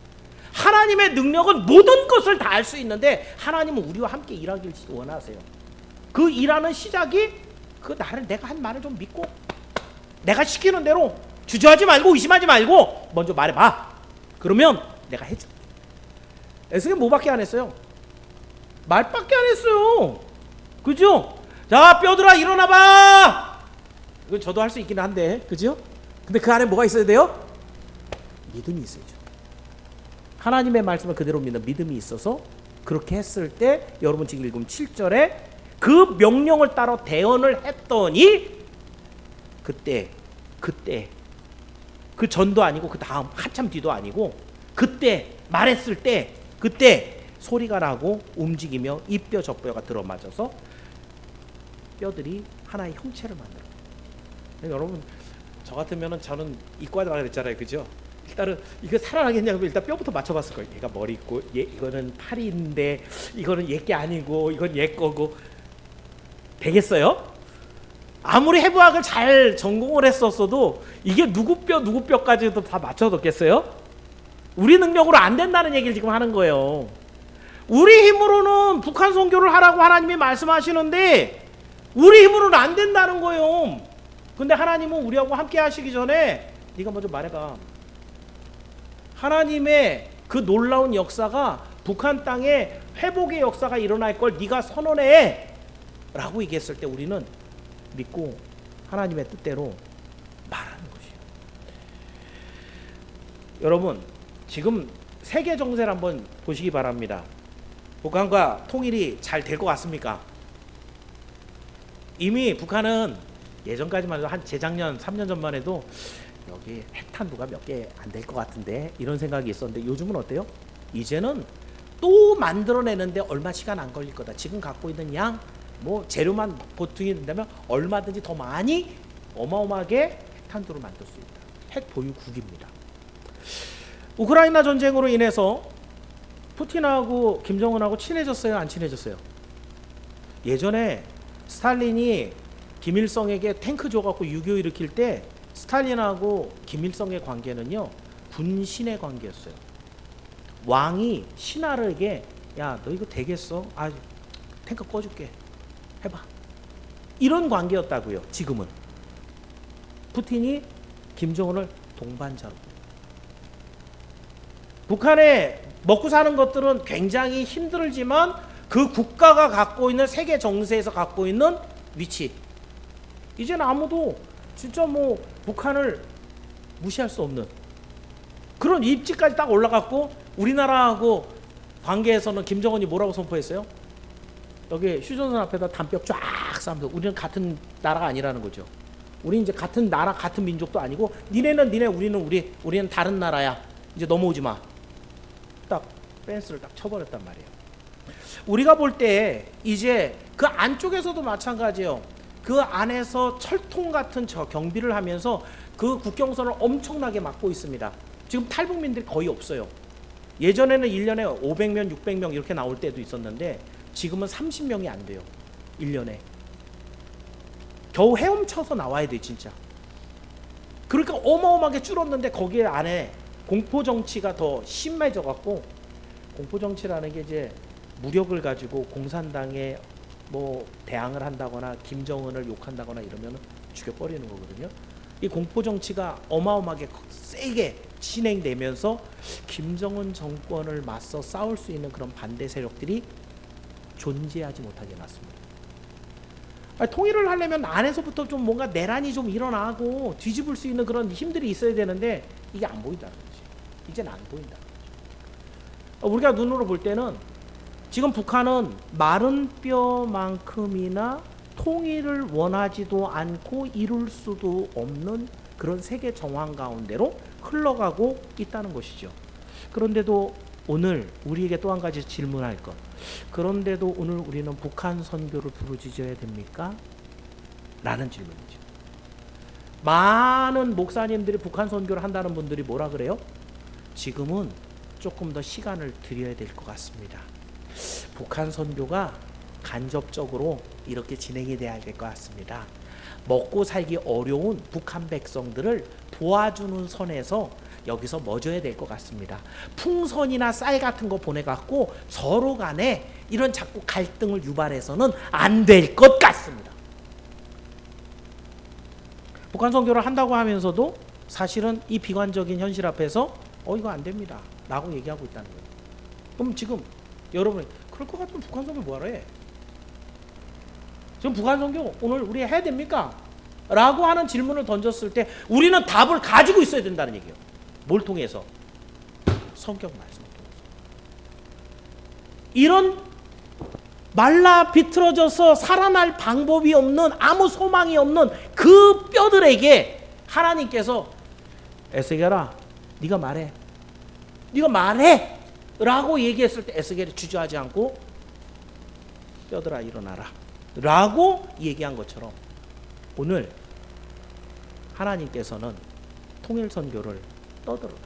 하나님의 능력은 모든 것을 다 할 수 있는데, 하나님은 우리와 함께 일하길 원하세요. 그 일하는 시작이 내가 한 말을 좀 믿고 내가 시키는 대로 주저하지 말고 의심하지 말고 먼저 말해봐. 그러면 내가 해줄게. 에스겔 뭐밖에 안 했어요? 말밖에 안 했어요. 그죠? 자, 뼈들아 일어나봐. 이건 저도 할 수 있긴 한데, 그죠? 근데 그 안에 뭐가 있어야 돼요? 믿음이 있어야죠. 하나님의 말씀을 그대로 믿는 믿음이 있어서 그렇게 했을 때, 여러분 지금 읽으면 7절에 그 명령을 따라 대언을 했더니, 그때 그 전도 아니고 그 다음 한참 뒤도 아니고, 그때 말했을 때 그때 소리가 나고 움직이며 이 뼈 저 뼈가 들어맞아서 뼈들이 하나의 형체를 만들어요. 여러분 저 같으면은 저는 이과라 그랬잖아요, 그죠? 일단은 이거 살아나겠냐고 일단 뼈부터 맞춰봤을 거예요. 얘가 머리 있고, 이거는 팔인데, 이거는 얘 게 아니고, 이건 얘 거고. 되겠어요? 아무리 해부학을 잘 전공을 했었어도 이게 누구 뼈까지도 다 맞춰뒀겠어요? 우리 능력으로 안 된다는 얘기를 지금 하는 거예요. 우리 힘으로는 북한 선교를 하라고 하나님이 말씀하시는데 우리 힘으로는 안 된다는 거예요. 근데 하나님은 우리하고 함께 하시기 전에 네가 먼저 말해봐. 하나님의 그 놀라운 역사가 북한 땅에 회복의 역사가 일어날 걸 네가 선언해 라고 얘기했을 때 우리는 믿고 하나님의 뜻대로 말하는 것이에요. 여러분, 지금 세계 정세를 한번 보시기 바랍니다. 북한과 통일이 잘 될 것 같습니까? 이미 북한은 예전까지만 해도 한 재작년 3년 전만 해도 여기 핵탄두가 몇 개 안 될 것 같은데 이런 생각이 있었는데 요즘은 어때요? 이제는 또 만들어내는데 얼마 시간 안 걸릴 거다. 지금 갖고 있는 양 뭐 재료만 보충이 된다면 얼마든지 더 많이 어마어마하게 핵탄두를 만들 수 있다. 핵 보유국입니다. 우크라이나 전쟁으로 인해서 푸틴하고 김정은하고 친해졌어요? 안 친해졌어요? 예전에 스탈린이 김일성에게 탱크 줘갖고 6.25 일으킬 때 스탈린하고 김일성의 관계는요 군신의 관계였어요. 왕이 신하에게 야 너 이거 되겠어? 아 탱크 꺼줄게 해봐, 이런 관계였다고요. 지금은 푸틴이 김정은을 동반자로, 북한에 먹고 사는 것들은 굉장히 힘들지만 그 국가가 갖고 있는 세계 정세에서 갖고 있는 위치, 이제는 아무도 진짜 뭐 북한을 무시할 수 없는 그런 입지까지 딱 올라갔고, 우리나라하고 관계에서는 김정은이 뭐라고 선포했어요? 여기 휴전선 앞에다 담벼락 쫙 쌓으면서 우리는 같은 나라가 아니라는 거죠. 우리 이제 같은 나라 같은 민족도 아니고 니네는 니네 우리는 우리, 우리는 다른 나라야, 이제 넘어오지 마. 딱 펜스를 딱 쳐버렸단 말이에요. 우리가 볼 때 이제 그 안쪽에서도 마찬가지예요. 그 안에서 철통 같은 경비를 하면서 그 국경선을 엄청나게 막고 있습니다. 지금 탈북민들이 거의 없어요. 예전에는 1년에 500명, 600명 이렇게 나올 때도 있었는데 지금은 30명이 안 돼요. 1년에. 겨우 헤엄쳐서 나와야 돼 진짜. 그러니까 어마어마하게 줄었는데 거기에 안에 공포정치가 더 심해져 갖고, 공포정치라는 게 이제 무력을 가지고 공산당에 뭐 대항을 한다거나 김정은을 욕한다거나 이러면 죽여버리는 거거든요. 이 공포정치가 어마어마하게 세게 진행되면서 김정은 정권을 맞서 싸울 수 있는 그런 반대 세력들이 존재하지 못하게 해놨습니다. 통일을 하려면 안에서부터 좀 뭔가 내란이 좀 일어나고 뒤집을 수 있는 그런 힘들이 있어야 되는데 이게 안 보인다는 거지. 이제는 안 보인다는 거지. 우리가 눈으로 볼 때는 지금 북한은 마른 뼈만큼이나 통일을 원하지도 않고 이룰 수도 없는 그런 세계 정황 가운데로 흘러가고 있다는 것이죠. 그런데도 오늘 우리에게 또 한 가지 질문할 것, 그런데도 오늘 우리는 북한 선교를 부르짖어야 됩니까? 라는 질문이죠. 많은 목사님들이 북한 선교를 한다는 분들이 뭐라 그래요? 지금은 조금 더 시간을 드려야 될 것 같습니다. 북한 선교가 간접적으로 이렇게 진행이 돼야 될 것 같습니다. 먹고 살기 어려운 북한 백성들을 도와주는 선에서 여기서 멎어야 될 것 같습니다. 풍선이나 쌀 같은 거 보내갖고 서로 간에 이런 자꾸 갈등을 유발해서는 안 될 것 같습니다. 북한 선교를 한다고 하면서도 사실은 이 비관적인 현실 앞에서 이거 안 됩니다 라고 얘기하고 있다는 거예요. 그럼 지금 여러분이 그럴 것 같으면 북한 선교 뭐하러 해? 지금 북한 선교 오늘 우리 해야 됩니까? 라고 하는 질문을 던졌을 때 우리는 답을 가지고 있어야 된다는 얘기예요. 뭘 통해서? 성경 말씀을 통해서. 이런 말라 비틀어져서 살아날 방법이 없는, 아무 소망이 없는 그 뼈들에게 하나님께서 에스겔아 네가 말해, 네가 말해 라고 얘기했을 때 에스겔이 주저하지 않고 뼈들아 일어나라 라고 얘기한 것처럼 오늘 하나님께서는 통일 선교를 떠들어라.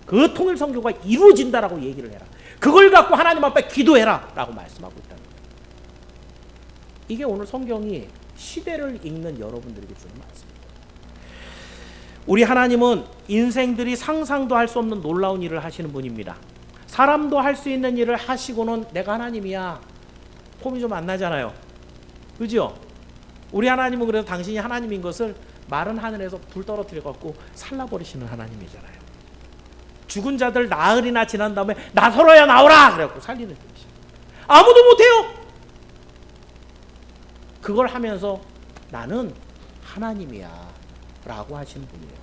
그 통일 선교가 이루어진다라고 얘기를 해라. 그걸 갖고 하나님 앞에 기도해라 라고 말씀하고 있다는 거예요. 이게 오늘 성경이 시대를 읽는 여러분들에게 주는 말씀입니다. 우리 하나님은 인생들이 상상도 할 수 없는 놀라운 일을 하시는 분입니다. 사람도 할 수 있는 일을 하시고는 내가 하나님이야 폼이 좀 안 나잖아요. 그죠? 우리 하나님은 그래서 당신이 하나님인 것을 마른 하늘에서 불 떨어뜨려 갖고 살라버리시는 하나님이잖아요. 죽은 자들 나흘이나 지난 다음에 나서로야 나오라 그래갖고 살리는 분이시. 아무도 못해요. 그걸 하면서 나는 하나님이야 라고 하신 분이에요.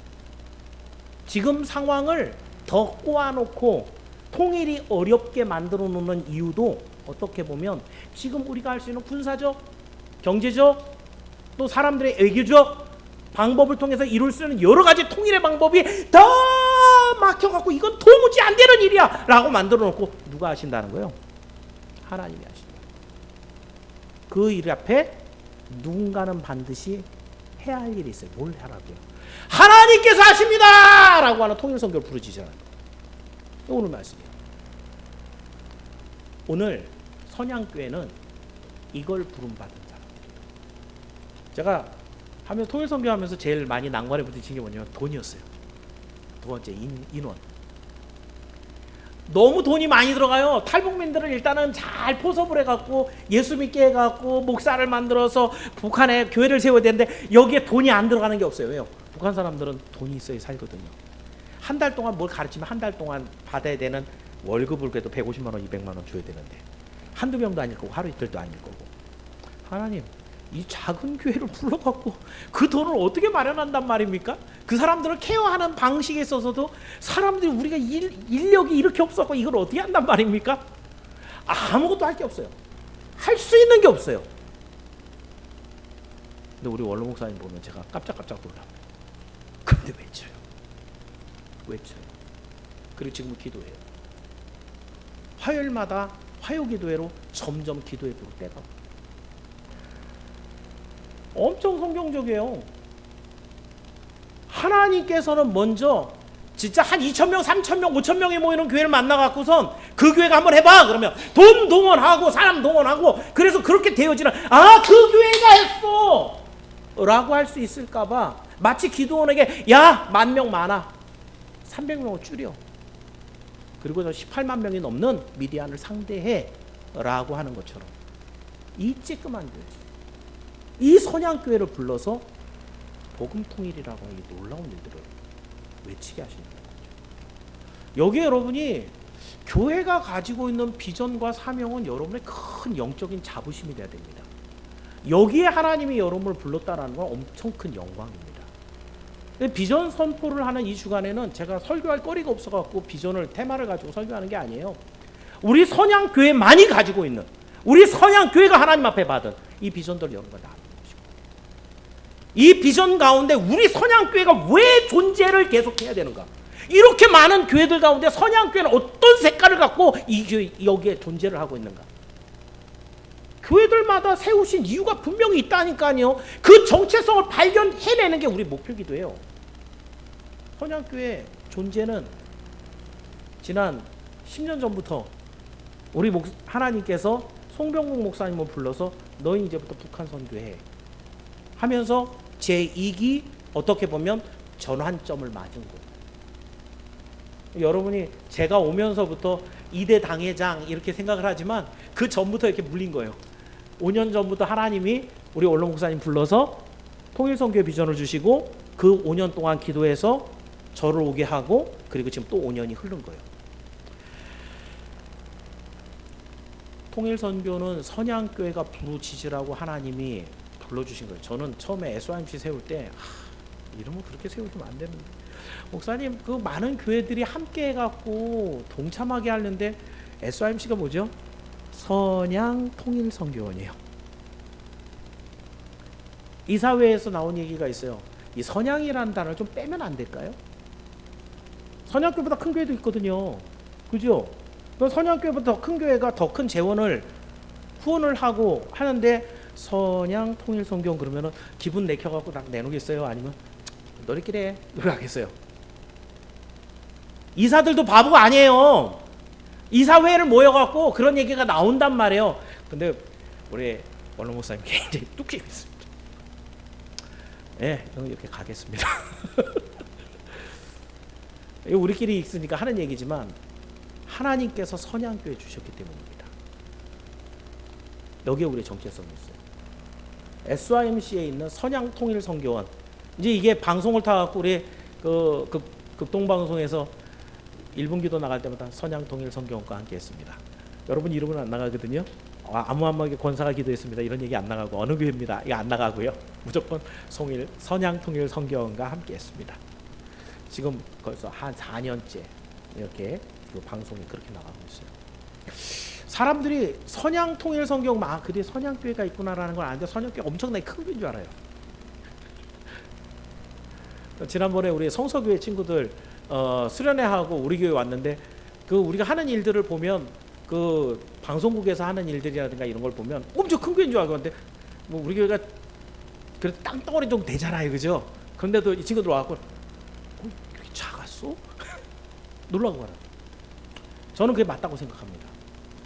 지금 상황을 더 꼬아놓고 통일이 어렵게 만들어 놓는 이유도 어떻게 보면 지금 우리가 할 수 있는 군사적, 경제적, 또 사람들의 외교적 방법을 통해서 이룰 수 있는 여러 가지 통일의 방법이 더 막혀갖고 이건 도무지 안 되는 일이야 라고 만들어 놓고 누가 하신다는 거예요? 하나님이 하신다. 그 일 앞에 누군가는 반드시 해야 할 일이 있어요. 뭘 하라고요? 하나님께서 하십니다 라고 하는 통일선교를 부르짖으라는 거예요. 오늘 말씀이에요. 오늘 선양교회는 이걸 부름받은 사람입니다. 제가 하면서 통일선교하면서 제일 많이 난관에 부딪힌 게 뭐냐면 돈이었어요. 두 번째 인원. 너무 돈이 많이 들어가요. 탈북민들을 일단은 잘 포섭을 해갖고 예수 믿게 해갖고 목사를 만들어서 북한에 교회를 세워야 되는데 여기에 돈이 안 들어가는 게 없어요. 왜요? 북한 사람들은 돈이 있어야 살거든요. 한 달 동안 뭘 가르치면 한 달 동안 받아야 되는 월급을 그래도 150만 원, 200만 원 줘야 되는데 한두 명도 아닐 거고 하루 이틀도 아닐 거고. 하나님, 이 작은 교회를 불러갖고 그 돈을 어떻게 마련한단 말입니까? 그 사람들을 케어하는 방식에 있어서도 사람들이 우리가 인력이 이렇게 없어갖고 이걸 어떻게 한단 말입니까? 아무것도 할 게 없어요. 할 수 있는 게 없어요. 근데 우리 원로 목사님 보면 제가 깜짝깜짝 놀랍니다. 근데 외쳐요. 그리고 지금 기도해요. 화요일마다 화요 기도회로 점점 기도해 볼 때가 엄청 성경적이에요. 하나님께서는 먼저 진짜 한 2,000명, 3,000명, 5,000명이 모이는 교회를 만나갖고선 그 교회가 한번 해봐 그러면 돈 동원하고 사람 동원하고 그래서 그렇게 되어지는 그 교회가 했어 라고 할 수 있을까봐 마치 기도원에게 야 10,000명 많아 300명을 줄여 그리고 저 18만 명이 넘는 미디안을 상대해 라고 하는 것처럼 이 찌끄만 교회, 이 선양교회를 불러서 복음통일이라고 하는 이 놀라운 일들을 외치게 하시는 거죠. 여기에 여러분이 교회가 가지고 있는 비전과 사명은 여러분의 큰 영적인 자부심이 돼야 됩니다. 여기에 하나님이 여러분을 불렀다는 건 엄청 큰 영광입니다. 비전 선포를 하는 이 주간에는 제가 설교할 거리가 없어갖고 비전을 테마를 가지고 설교하는 게 아니에요. 우리 선양교회만이 가지고 있는 우리 선양교회가 하나님 앞에 받은 이 비전들 여러분과 나누는 것이고 이 비전 가운데 우리 선양교회가 왜 존재를 계속해야 되는가 이렇게 많은 교회들 가운데 선양교회는 어떤 색깔을 갖고 이 교회 여기에 존재를 하고 있는가 교회들마다 세우신 이유가 분명히 있다니까요. 그 정체성을 발견해내는 게 우리 목표기도 해요. 선양교회 존재는 지난 10년 전부터 우리 하나님께서 송병국 목사님을 불러서 너희 이제부터 북한 선교해 하면서 제2기 어떻게 보면 전환점을 맞은 거예요. 여러분이 제가 오면서부터 2대 당회장 이렇게 생각을 하지만 그 전부터 이렇게 물린 거예요. 5년 전부터 하나님이 우리 원로 목사님 불러서 통일선교회 비전을 주시고 그 5년 동안 기도해서 저를 오게 하고 그리고 지금 또 5년이 흐른 거예요. 통일선교는 선양교회가 부르짖으라고 하나님이 불러주신 거예요. 저는 처음에 SYMC 세울 때 이름을 그렇게 세우시면 안 되는데 목사님 그 많은 교회들이 함께 해갖고 동참하게 하는데 SYMC가 뭐죠? 선양통일선교원이에요. 이사회에서 나온 얘기가 있어요. 이 선양이라는 단어를 좀 빼면 안 될까요? 선양교회보다 큰 교회도 있거든요. 그죠? 선양교회보다 더 큰 교회가 더 큰 재원을 후원을 하고 하는데 선양통일선교원 그러면은 기분 내켜갖고 딱 내놓겠어요? 아니면 너희끼리 해? 이렇게 하겠어요? 이사들도 바보가 아니에요. 이사회를 모여갖고 그런 얘기가 나온단 말이에요. 근데 우리 원로 목사님 굉장히 뚝심 있습니다. 예, 이렇게 가겠습니다. 이거 우리끼리 있으니까 하는 얘기지만 하나님께서 선양교회 주셨기 때문입니다. 여기에 우리의 정체성이 있어요. SYMC에 있는 선양통일선교원 이제 이게 방송을 타갖고 우리 극동방송에서 1분기도 나갈 때마다 선양통일성교원과 함께 했습니다. 여러분 이름은 안 나가거든요. 아무한마게 권사가 기도했습니다. 이런 얘기 안 나가고 어느 교회입니다. 이거 안 나가고요. 무조건 선양통일성교원과 함께 했습니다. 지금 벌써 한 4년째 이렇게 그 방송이 그렇게 나가고 있어요. 사람들이 선양통일성교원 그게 선양교회가 있구나라는 걸 아는데 선양교회 엄청나게 큰 교회인 줄 알아요. 지난번에 우리 성서교회 친구들 수련회하고 우리 교회 왔는데 그 우리가 하는 일들을 보면 그 방송국에서 하는 일들이라든가 이런 걸 보면 엄청 큰 교회인 줄 알고 근데 뭐 우리 교회가 그래도 땅덩어리 좀 되잖아요, 그죠? 그런데도 이 친구들 와갖고 이렇게 작았어? 놀라고 말아요. 저는 그게 맞다고 생각합니다.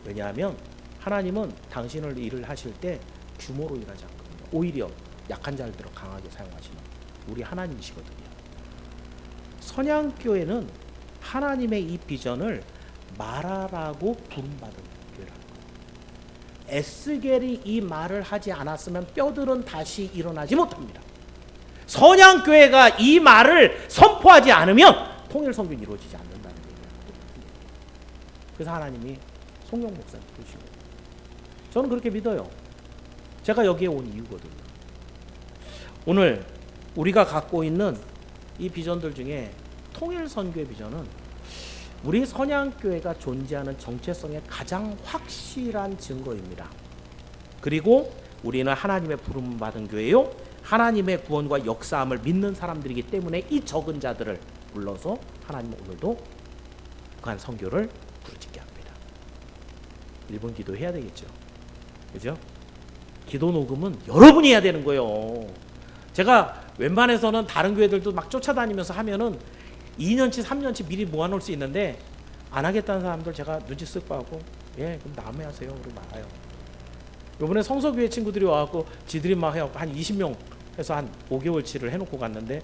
왜냐하면 하나님은 당신을 일을 하실 때 규모로 일하지 않거든요. 오히려 약한 자들을 강하게 사용하시는 우리 하나님이시거든요. 선양교회는 하나님의 이 비전을 말하라고 부름받은 교회라는 거예요. 에스겔이 이 말을 하지 않았으면 뼈들은 다시 일어나지 못합니다. 선양교회가 이 말을 선포하지 않으면 통일성교는 이루어지지 않는다는 얘기예요. 그래서 하나님이 송영 목사님 부르시고 저는 그렇게 믿어요. 제가 여기에 온 이유거든요. 오늘 우리가 갖고 있는 이 비전들 중에 통일선교의 비전은 우리 선양교회가 존재하는 정체성의 가장 확실한 증거입니다. 그리고 우리는 하나님의 부름받은 교회요, 하나님의 구원과 역사함을 믿는 사람들이기 때문에 이 적은 자들을 불러서 하나님은 오늘도 북한 선교를 부르짖게 합니다. 1분 기도해야 되겠죠, 그죠? 기도 녹음은 여러분이 해야 되는 거예요. 제가 웬만해서는 다른 교회들도 막 쫓아다니면서 하면은 2년치 3년치 미리 모아놓을 수 있는데 안 하겠다는 사람들 제가 눈치 쓱 봐고 예 그럼 남의 하세요 그러고 말아요. 요번에 성서교회 친구들이 와갖고 지들이 막 해갖고 한 20명 해서 한 5개월치를 해놓고 갔는데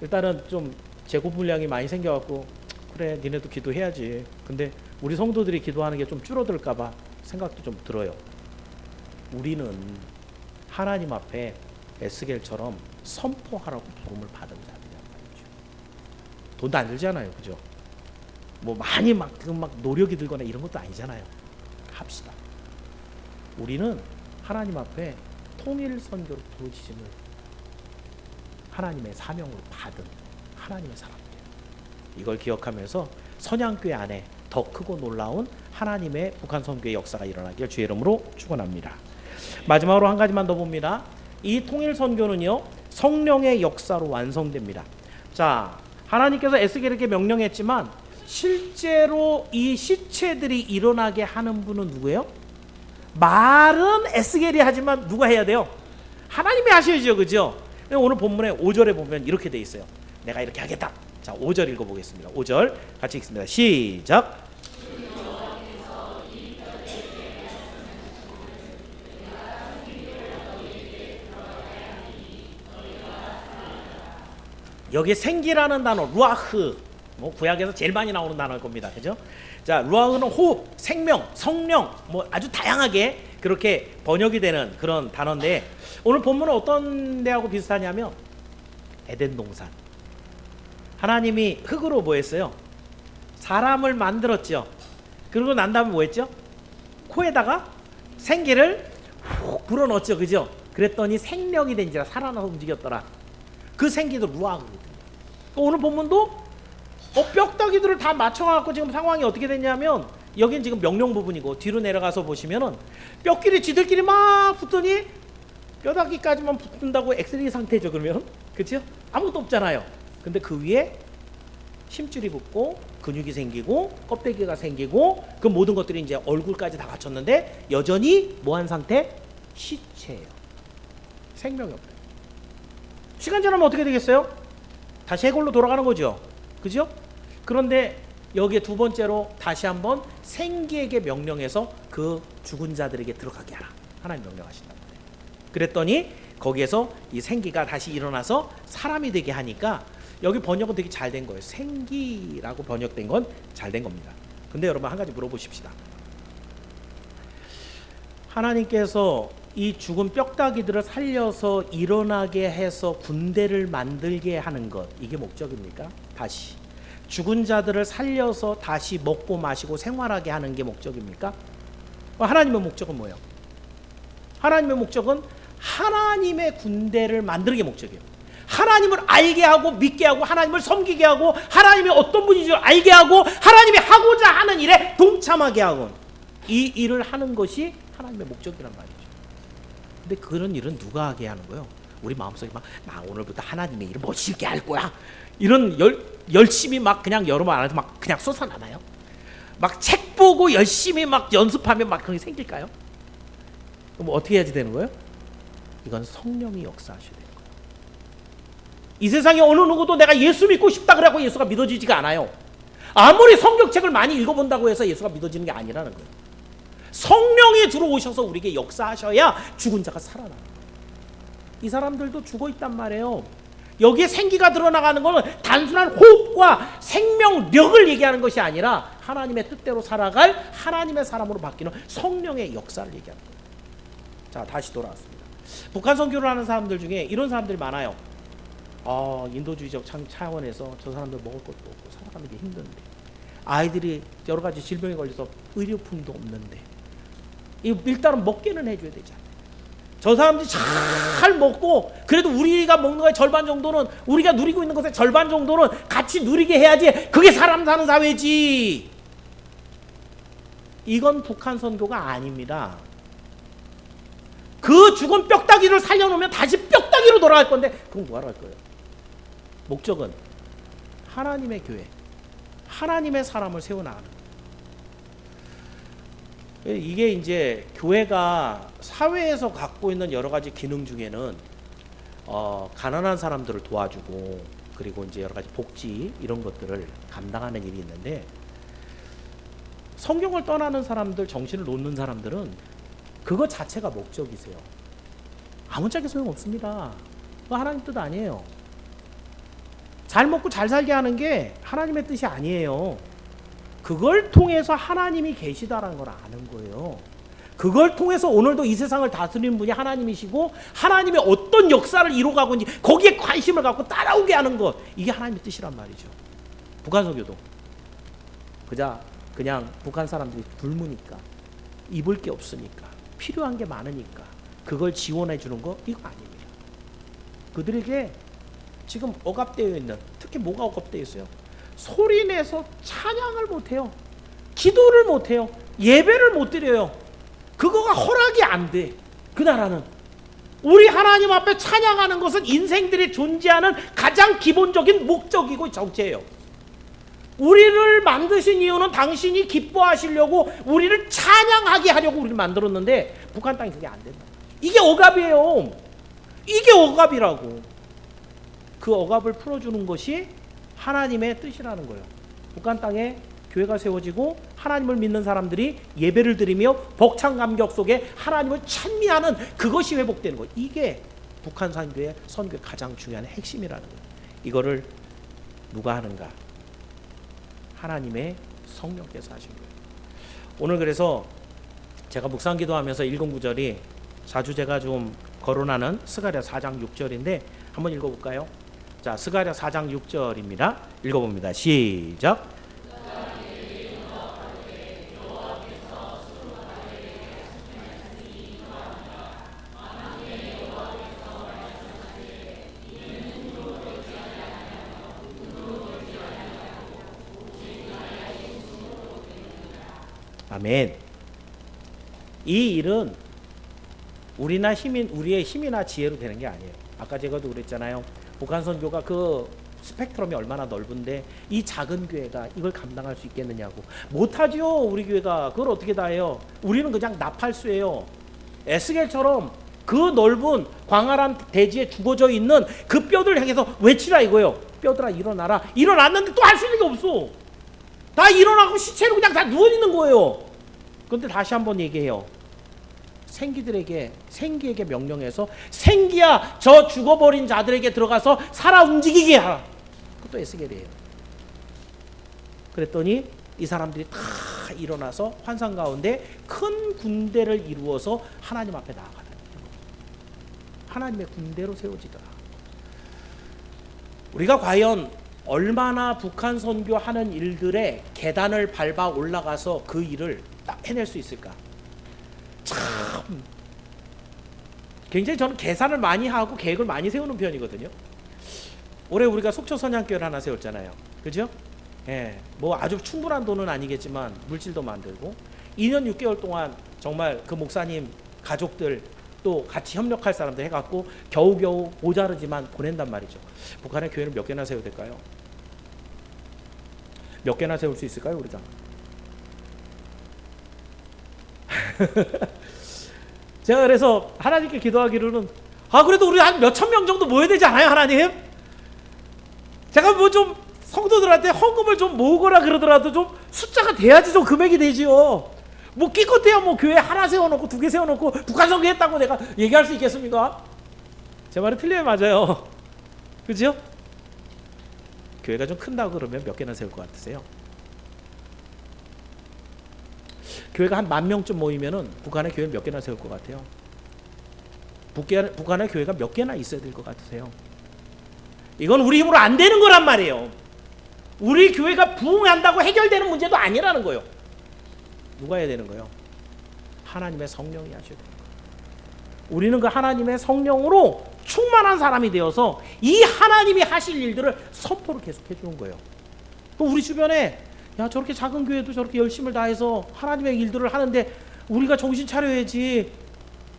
일단은 좀 재고 분량이 많이 생겨갖고 그래 니네도 기도해야지. 근데 우리 성도들이 기도하는 게 좀 줄어들까봐 생각도 좀 들어요. 우리는 하나님 앞에 에스겔처럼 선포하라고 부름을 받은 자들이란 말이죠. 돈도 안 들잖아요, 그죠? 뭐 많이 막 노력이 들거나 이런 것도 아니잖아요. 합시다. 우리는 하나님 앞에 통일 선교로 부르짖음을 하나님의 사명으로 받은 하나님의 사람들이에요. 이걸 기억하면서 선양교회 안에 더 크고 놀라운 하나님의 북한 선교의 역사가 일어나길 주의 이름으로 축원합니다. 마지막으로 한 가지만 더 봅니다. 이 통일 선교는요, 성령의 역사로 완성됩니다. 자, 하나님께서 에스겔에게 명령했지만 실제로 이 시체들이 일어나게 하는 분은 누구예요? 말은 에스겔이 하지만 누가 해야 돼요? 하나님이 하셔야죠, 그죠? 오늘 본문의 5절에 보면 이렇게 돼 있어요. 내가 이렇게 하겠다. 자, 5절 읽어보겠습니다. 5절 같이 읽습니다. 시작. 여기 생기라는 단어 루아흐, 뭐 구약에서 제일 많이 나오는 단어일 겁니다, 그죠? 자, 루아흐는 호흡, 생명, 성령, 뭐 아주 다양하게 그렇게 번역이 되는 그런 단어인데 오늘 본문은 어떤 데하고 비슷하냐면 에덴 동산. 하나님이 흙으로 뭐 했어요? 사람을 만들었죠. 그리고 난 다음에 뭐 했죠? 코에다가 생기를 훅 불어넣었죠, 그죠? 그랬더니 생명이 된지라 살아나서 움직였더라. 그 생기도 루아흐거든요. 오늘 본문도 뼈다귀들을 다 맞춰갖고 지금 상황이 어떻게 됐냐면 여긴 지금 명령 부분이고 뒤로 내려가서 보시면은 뼈끼리 지들끼리 막 붙더니 뼈다귀까지만 붙는다고 엑스레이 상태죠, 그러면 그렇죠? 아무것도 없잖아요. 근데 그 위에 힘줄이 붙고 근육이 생기고 껍데기가 생기고 그 모든 것들이 이제 얼굴까지 다 갖췄는데 여전히 뭐한 상태? 시체예요. 생명이 없어요. 시간 지나면 어떻게 되겠어요? 다시 해골로 돌아가는 거죠, 그죠? 그런데 여기에 두 번째로 다시 한번 생기에게 명령해서 그 죽은 자들에게 들어가게 하라. 하나님 명령하신단 말이에요. 그랬더니 거기에서 이 생기가 다시 일어나서 사람이 되게 하니까 여기 번역은 되게 잘 된 거예요. 생기라고 번역된 건 잘 된 겁니다. 근데 여러분 한 가지 물어보십시다. 하나님께서 이 죽은 뼈다귀들을 살려서 일어나게 해서 군대를 만들게 하는 것, 이게 목적입니까? 다시 죽은 자들을 살려서 다시 먹고 마시고 생활하게 하는 게 목적입니까? 하나님의 목적은 뭐예요? 하나님의 목적은 하나님의 군대를 만드는 게 목적이에요. 하나님을 알게 하고 믿게 하고 하나님을 섬기게 하고 하나님이 어떤 분인지 알게 하고 하나님이 하고자 하는 일에 동참하게 하고, 이 일을 하는 것이 하나님의 목적이란 말이죠. 근데 그런 일은 누가 하게 하는 거예요? 우리 마음속에 막 나 오늘부터 하나님의 일을 멋있게 할 거야, 이런 열심히 막 그냥 여러분 안 해도 막 그냥 솟아나나요? 막 책 보고 열심히 막 연습하면 막 그런 게 생길까요? 그럼 어떻게 해야지 되는 거예요? 이건 성령이 역사하셔야 돼요. 이 세상에 어느 누구도 내가 예수 믿고 싶다 그래갖고 예수가 믿어지지가 않아요. 아무리 성경책을 많이 읽어본다고 해서 예수가 믿어지는 게 아니라는 거예요. 성령이 들어오셔서 우리에게 역사하셔야 죽은 자가 살아나는 거예요. 이 사람들도 죽어 있단 말이에요. 여기에 생기가 드러나가는 것은 단순한 호흡과 생명력을 얘기하는 것이 아니라 하나님의 뜻대로 살아갈 하나님의 사람으로 바뀌는 성령의 역사를 얘기하는 거예요. 자, 다시 돌아왔습니다. 북한 선교를 하는 사람들 중에 이런 사람들이 많아요. 인도주의적 차원에서 저 사람들 먹을 것도 없고 살아가는 게 힘든데, 아이들이 여러 가지 질병에 걸려서 의료품도 없는데, 일단은 먹게는 해줘야 되잖아요. 저 사람들이 잘 먹고 그래도 우리가 먹는 거의 절반 정도는, 우리가 누리고 있는 것의 절반 정도는 같이 누리게 해야지 그게 사람 사는 사회지. 이건 북한 선교가 아닙니다. 그 죽은 뼈다귀를 살려놓으면 다시 뼈다귀로 돌아갈 건데 그건 뭐하러 할 거예요? 목적은 하나님의 교회, 하나님의 사람을 세워나가는 거예요. 이게 이제 교회가 사회에서 갖고 있는 여러 가지 기능 중에는 가난한 사람들을 도와주고, 그리고 이제 여러 가지 복지 이런 것들을 감당하는 일이 있는데, 성경을 떠나는 사람들, 정신을 놓는 사람들은 그거 자체가 목적이세요. 아무짝에 소용없습니다. 그거 하나님 뜻 아니에요. 잘 먹고 잘 살게 하는 게 하나님의 뜻이 아니에요. 그걸 통해서 하나님이 계시다라는 걸 아는 거예요. 그걸 통해서 오늘도 이 세상을 다스리는 분이 하나님이시고, 하나님의 어떤 역사를 이루어가고 있는지 거기에 관심을 갖고 따라오게 하는 것, 이게 하나님의 뜻이란 말이죠. 북한 선교도 그냥 북한 사람들이 굶으니까, 입을 게 없으니까, 필요한 게 많으니까 그걸 지원해 주는 거, 이거 아닙니다. 그들에게 지금 억압되어 있는, 특히 뭐가 억압되어 있어요? 소리내서 찬양을 못해요. 기도를 못해요. 예배를 못 드려요. 그거가 허락이 안 돼. 그 나라는. 우리 하나님 앞에 찬양하는 것은 인생들이 존재하는 가장 기본적인 목적이고 정체예요. 우리를 만드신 이유는 당신이 기뻐하시려고, 우리를 찬양하게 하려고 우리를 만들었는데, 북한 땅이 그게 안 된다. 이게 억압이에요. 이게 억압이라고. 그 억압을 풀어주는 것이 하나님의 뜻이라는 거예요. 북한 땅에 교회가 세워지고 하나님을 믿는 사람들이 예배를 드리며 벅찬 감격 속에 하나님을 찬미하는 그것이 회복되는 거예요. 이게 북한 선교의 가장 중요한 핵심이라는 거예요. 이거를 누가 하는가? 하나님의 성령께서 하신 거예요. 오늘 그래서 제가 묵상 기도하면서 읽은 구절이 자주 제가 좀 거론하는 스가랴 4장 6절인데 한번 읽어볼까요? 자, 스가랴 4장 6절입니다. 읽어봅니다. 시작. 아멘. 이 일은 우리의 힘이나 지혜로 되는 게 아니에요. 아까 제가도 그랬잖아요. 북한 선교가 그 스펙트럼이 얼마나 넓은데 이 작은 교회가 이걸 감당할 수 있겠느냐고. 못하죠. 우리 교회가 그걸 어떻게 다 해요. 우리는 그냥 나팔수예요. 에스겔처럼 그 넓은 광활한 대지에 죽어져 있는 그 뼈들을 향해서 외치라 이거예요. 뼈들아 일어나라. 일어났는데 또 할 수 있는 게 없어. 다 일어나고 시체로 그냥 다 누워있는 거예요. 그런데 다시 한번 얘기해요. 생기에게 명령해서 생기야 저 죽어버린 자들에게 들어가서 살아 움직이게 하라. 그것도 에스겔이에요. 그랬더니 이 사람들이 다 일어나서 환상 가운데 큰 군대를 이루어서 하나님 앞에 나아가는 거예요. 하나님의 군대로 세워지더라. 우리가 과연 얼마나 북한 선교하는 일들의 계단을 밟아 올라가서 그 일을 딱 해낼 수 있을까? 참 굉장히 저는 계산을 많이 하고 계획을 많이 세우는 편이거든요. 올해 우리가 속초 선양교회를 하나 세웠잖아요. 그죠? 예, 뭐 아주 충분한 돈은 아니겠지만 물질도 만들고 2년 6개월 동안 정말 그 목사님 가족들 또 같이 협력할 사람들 해갖고 겨우겨우 모자르지만 보낸단 말이죠. 북한의 교회를 몇 개나 세워야 될까요? 몇 개나 세울 수 있을까요, 우리가? 제가 그래서 하나님께 기도하기로는 그래도 우리 한 몇천 명 정도 모여야 되지 않아요, 하나님? 제가 뭐 좀 성도들한테 헌금을 좀 모으거나 그러더라도 좀 숫자가 돼야지 좀 금액이 되지요. 뭐 끼껏해야 뭐 교회 하나 세워놓고 2개 세워놓고 북한 선교했다고 내가 얘기할 수 있겠습니까? 제 말이 틀려요, 맞아요. 그죠? 교회가 좀 큰다고 그러면 몇 개나 세울 것 같으세요? 교회가 한 10,000명쯤 모이면은 북한의 교회 몇 개나 세울 것 같아요? 북한의 교회가 몇 개나 있어야 될 것 같으세요? 이건 우리 힘으로 안 되는 거란 말이에요. 우리 교회가 부흥한다고 해결되는 문제도 아니라는 거예요. 누가 해야 되는 거예요? 하나님의 성령이 하셔야 되는 거예요. 우리는 그 하나님의 성령으로 충만한 사람이 되어서 이 하나님이 하실 일들을 선포를 계속해 주는 거예요. 우리 주변에 야 저렇게 작은 교회도 저렇게 열심을 다해서 하나님의 일들을 하는데 우리가 정신 차려야지.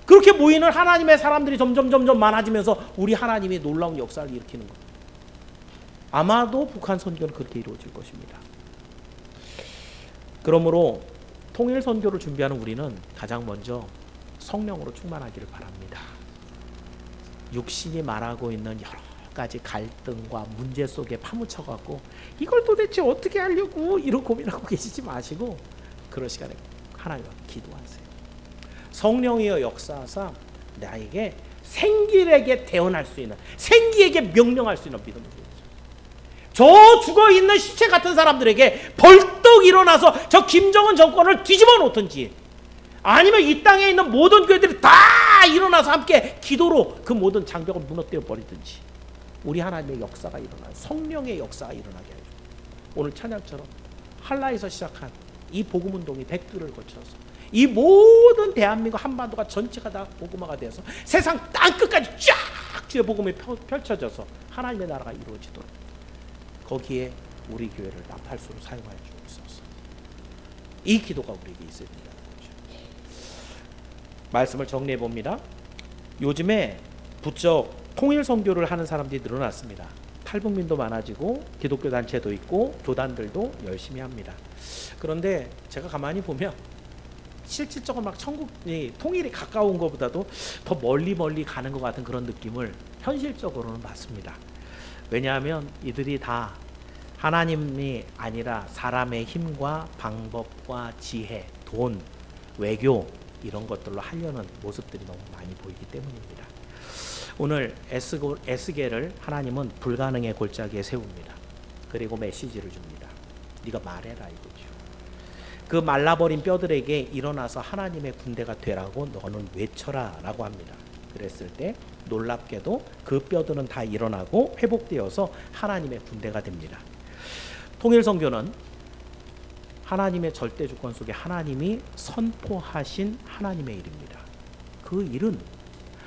그렇게 모이는 하나님의 사람들이 점점 많아지면서 우리 하나님이 놀라운 역사를 일으키는 거예요. 아마도 북한 선교는 그렇게 이루어질 것입니다. 그러므로 통일 선교를 준비하는 우리는 가장 먼저 성령으로 충만하기를 바랍니다. 육신이 말하고 있는 여러 가지 갈등과 문제 속에 파묻혀 갖고 이걸 도대체 어떻게 하려고 이런 고민하고 계시지 마시고 그런 시간에 하나님 앞에 기도하세요. 성령이여 역사하사 나에게 생기에게 대언할 수 있는, 생기에게 명령할 수 있는 믿음을 주세요. 저 죽어있는 시체 같은 사람들에게 벌떡 일어나서 저 김정은 정권을 뒤집어 놓든지 아니면 이 땅에 있는 모든 교회들이 다 일어나서 함께 기도로 그 모든 장벽을 무너뜨려 버리든지 우리 하나님의 역사가 일어나요. 성령의 역사가 일어나게 해줘. 오늘 찬양처럼 한라에서 시작한 이 복음운동이 백두를 거쳐서 이 모든 대한민국 한반도가 전체가 다 복음화가 되어서 세상 땅끝까지 쫙 주의 복음이 펼쳐져서 하나님의 나라가 이루어지도록 거기에 우리 교회를 나팔수로 사용하여 주옵소서. 이 기도가 우리에게 있어야 된다는 거죠. 말씀을 정리해 봅니다. 요즘에 부쩍 통일 선교를 하는 사람들이 늘어났습니다. 탈북민도 많아지고 기독교 단체도 있고 교단들도 열심히 합니다. 그런데 제가 가만히 보면 실질적으로 막 천국이 통일이 가까운 것보다도 더 멀리 가는 것 같은 그런 느낌을 현실적으로는 받습니다. 왜냐하면 이들이 다 하나님이 아니라 사람의 힘과 방법과 지혜, 돈, 외교 이런 것들로 하려는 모습들이 너무 많이 보이기 때문입니다. 오늘 에스겔을 하나님은 불가능의 골짜기에 세웁니다. 그리고 메시지를 줍니다. 네가 말해라 이거죠. 그 말라버린 뼈들에게 일어나서 하나님의 군대가 되라고 너는 외쳐라 라고 합니다. 그랬을 때 놀랍게도 그 뼈들은 다 일어나고 회복되어서 하나님의 군대가 됩니다. 통일선교는 하나님의 절대 주권 속에 하나님이 선포하신 하나님의 일입니다. 그 일은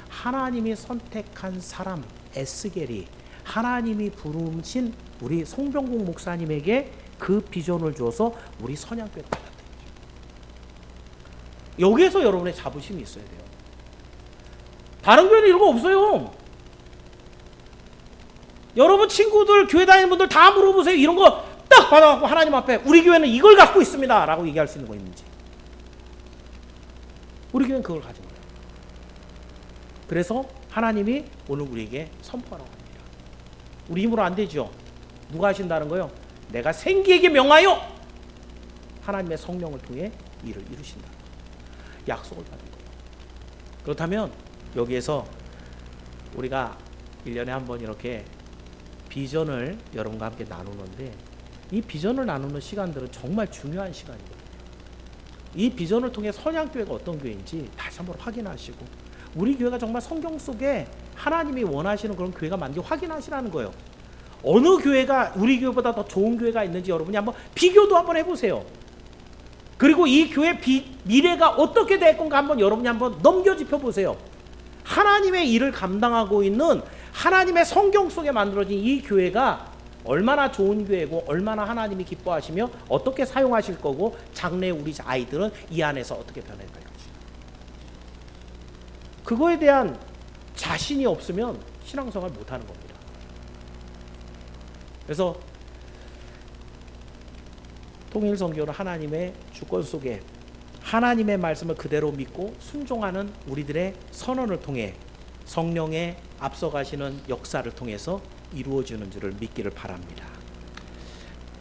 하나님이 선택한 사람 에스겔이 하나님이 부르신 우리 송병국 목사님에게 그 비전을 줘서 우리 선양교회를 받았다. 여기에서 여러분의 자부심이 있어야 돼요. 다른 교회는 이런 거 없어요. 여러분 친구들 교회 다니는 분들 다 물어보세요. 이런 거 딱 받아갖고 하나님 앞에 우리 교회는 이걸 갖고 있습니다 라고 얘기할 수 있는 거 있는지. 우리 교회는 그걸 가진 거예요. 그래서 하나님이 오늘 우리에게 선포하라고 합니다. 우리 힘으로 안 되죠. 누가 하신다는 거예요? 내가 생기에게 명하여 하나님의 성령을 통해 일을 이루신다. 약속을 받은 거예요. 그렇다면 여기에서 우리가 1년에 한 번 이렇게 비전을 여러분과 함께 나누는데 이 비전을 나누는 시간들은 정말 중요한 시간이거든요. 이 비전을 통해 선양교회가 어떤 교회인지 다시 한번 확인하시고 우리 교회가 정말 성경 속에 하나님이 원하시는 그런 교회가 맞는지 확인하시라는 거예요. 어느 교회가 우리 교회보다 더 좋은 교회가 있는지 여러분이 한번 비교도 한번 해보세요. 그리고 이 교회 미래가 어떻게 될 건가 한번 여러분이 한번 넘겨짚어 보세요. 하나님의 일을 감당하고 있는 하나님의 성경 속에 만들어진 이 교회가 얼마나 좋은 교회고 얼마나 하나님이 기뻐하시며 어떻게 사용하실 거고 장래 우리 아이들은 이 안에서 어떻게 변해갈 것인가. 그거에 대한 자신이 없으면 신앙생활 못하는 겁니다. 그래서 통일선교는 하나님의 주권 속에 하나님의 말씀을 그대로 믿고 순종하는 우리들의 선언을 통해 성령의 앞서가시는 역사를 통해서 이루어지는 줄을 믿기를 바랍니다.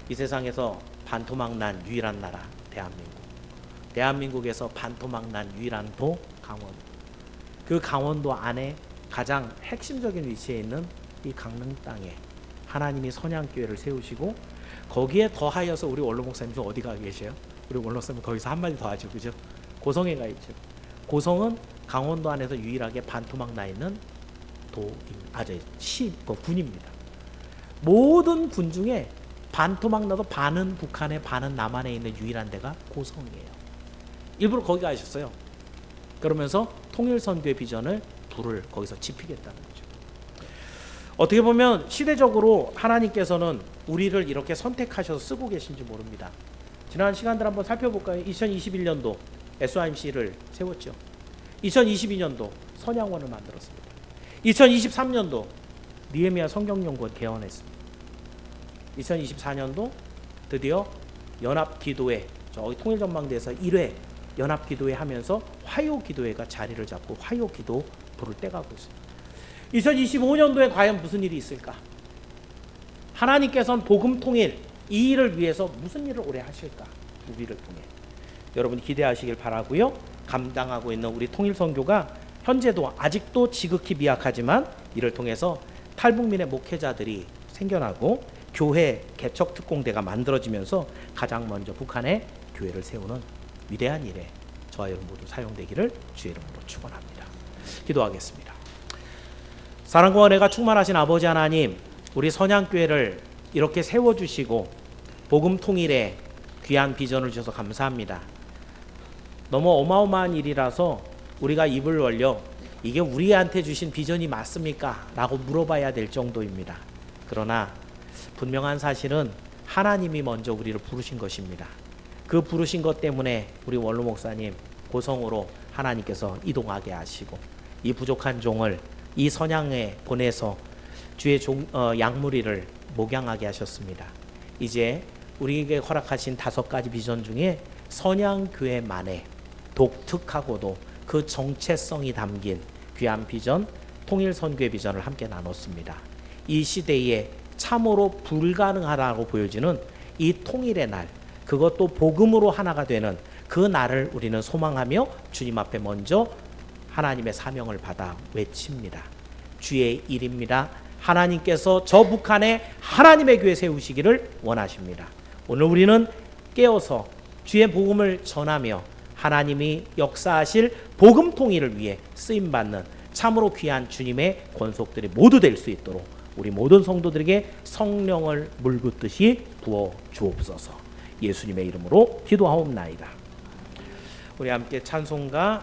이 세상에서 반토막 난 유일한 나라 대한민국. 대한민국에서 반토막 난 유일한 도 강원도. 그 강원도 안에 가장 핵심적인 위치에 있는 이 강릉 땅에 하나님이 선양교회를 세우시고 거기에 더하여서 우리 원로 목사님 좀 어디 가 계세요? 우리 원로 목사님 거기서 한마디 더 하죠, 그죠? 고성에 가 있죠. 고성은 강원도 안에서 유일하게 반토막 나 있는 군입니다. 모든 군 중에 반토막 나도 반은 북한에 반은 남한에 있는 유일한 데가 고성이에요. 일부러 거기 가셨어요. 그러면서 통일선교의 비전을 불을 거기서 지피겠다는 거죠. 어떻게 보면 시대적으로 하나님께서는 우리를 이렇게 선택하셔서 쓰고 계신지 모릅니다. 지난 시간들 한번 살펴볼까요? 2021년도 SYMC를 세웠죠. 2022년도 선양원을 만들었습니다. 2023년도 느헤미야 성경연구원 개원했습니다. 2024년도 드디어 연합기도회 저기 통일전망대에서 1회 연합기도회 하면서 화요기도회가 자리를 잡고 화요기도 불을 떼가고 있습니다. 2025년도에 과연 무슨 일이 있을까? 하나님께서는 복음 통일 이 일을 위해서 무슨 일을 오래 하실까? 우리를 통해 여러분 기대하시길 바라고요. 감당하고 있는 우리 통일선교가 현재도 아직도 지극히 미약하지만 이를 통해서 탈북민의 목회자들이 생겨나고 교회 개척 특공대가 만들어지면서 가장 먼저 북한에 교회를 세우는 위대한 일에 저와 여러분 모두 사용되기를 주의 이름으로 축원합니다. 기도하겠습니다. 사랑과 은혜가 충만하신 아버지 하나님, 우리 선양교회를 이렇게 세워주시고 복음 통일에 귀한 비전을 주셔서 감사합니다. 너무 어마어마한 일이라서 우리가 입을 벌려 이게 우리한테 주신 비전이 맞습니까? 라고 물어봐야 될 정도입니다. 그러나 분명한 사실은 하나님이 먼저 우리를 부르신 것입니다. 그 부르신 것 때문에 우리 원로 목사님 고성으로 하나님께서 이동하게 하시고 이 부족한 종을 이 선양에 보내서 주의 양무리를 목양하게 하셨습니다. 이제 우리에게 허락하신 5가지 비전 중에 선양교회만의 독특하고도 그 정체성이 담긴 귀한 비전, 통일선교의 비전을 함께 나눴습니다. 이 시대에 참으로 불가능하다고 보여지는 이 통일의 날, 그것도 복음으로 하나가 되는 그 날을 우리는 소망하며 주님 앞에 먼저 하나님의 사명을 받아 외칩니다. 주의 일입니다. 하나님께서 저 북한에 하나님의 교회 세우시기를 원하십니다. 오늘 우리는 깨어서 주의 복음을 전하며 하나님이 역사하실 복음 통일을 위해 쓰임받는 참으로 귀한 주님의 권속들이 모두 될 수 있도록 우리 모든 성도들에게 성령을 물붓듯이 부어 주옵소서. 예수님의 이름으로 기도하옵나이다. 우리 함께 찬송가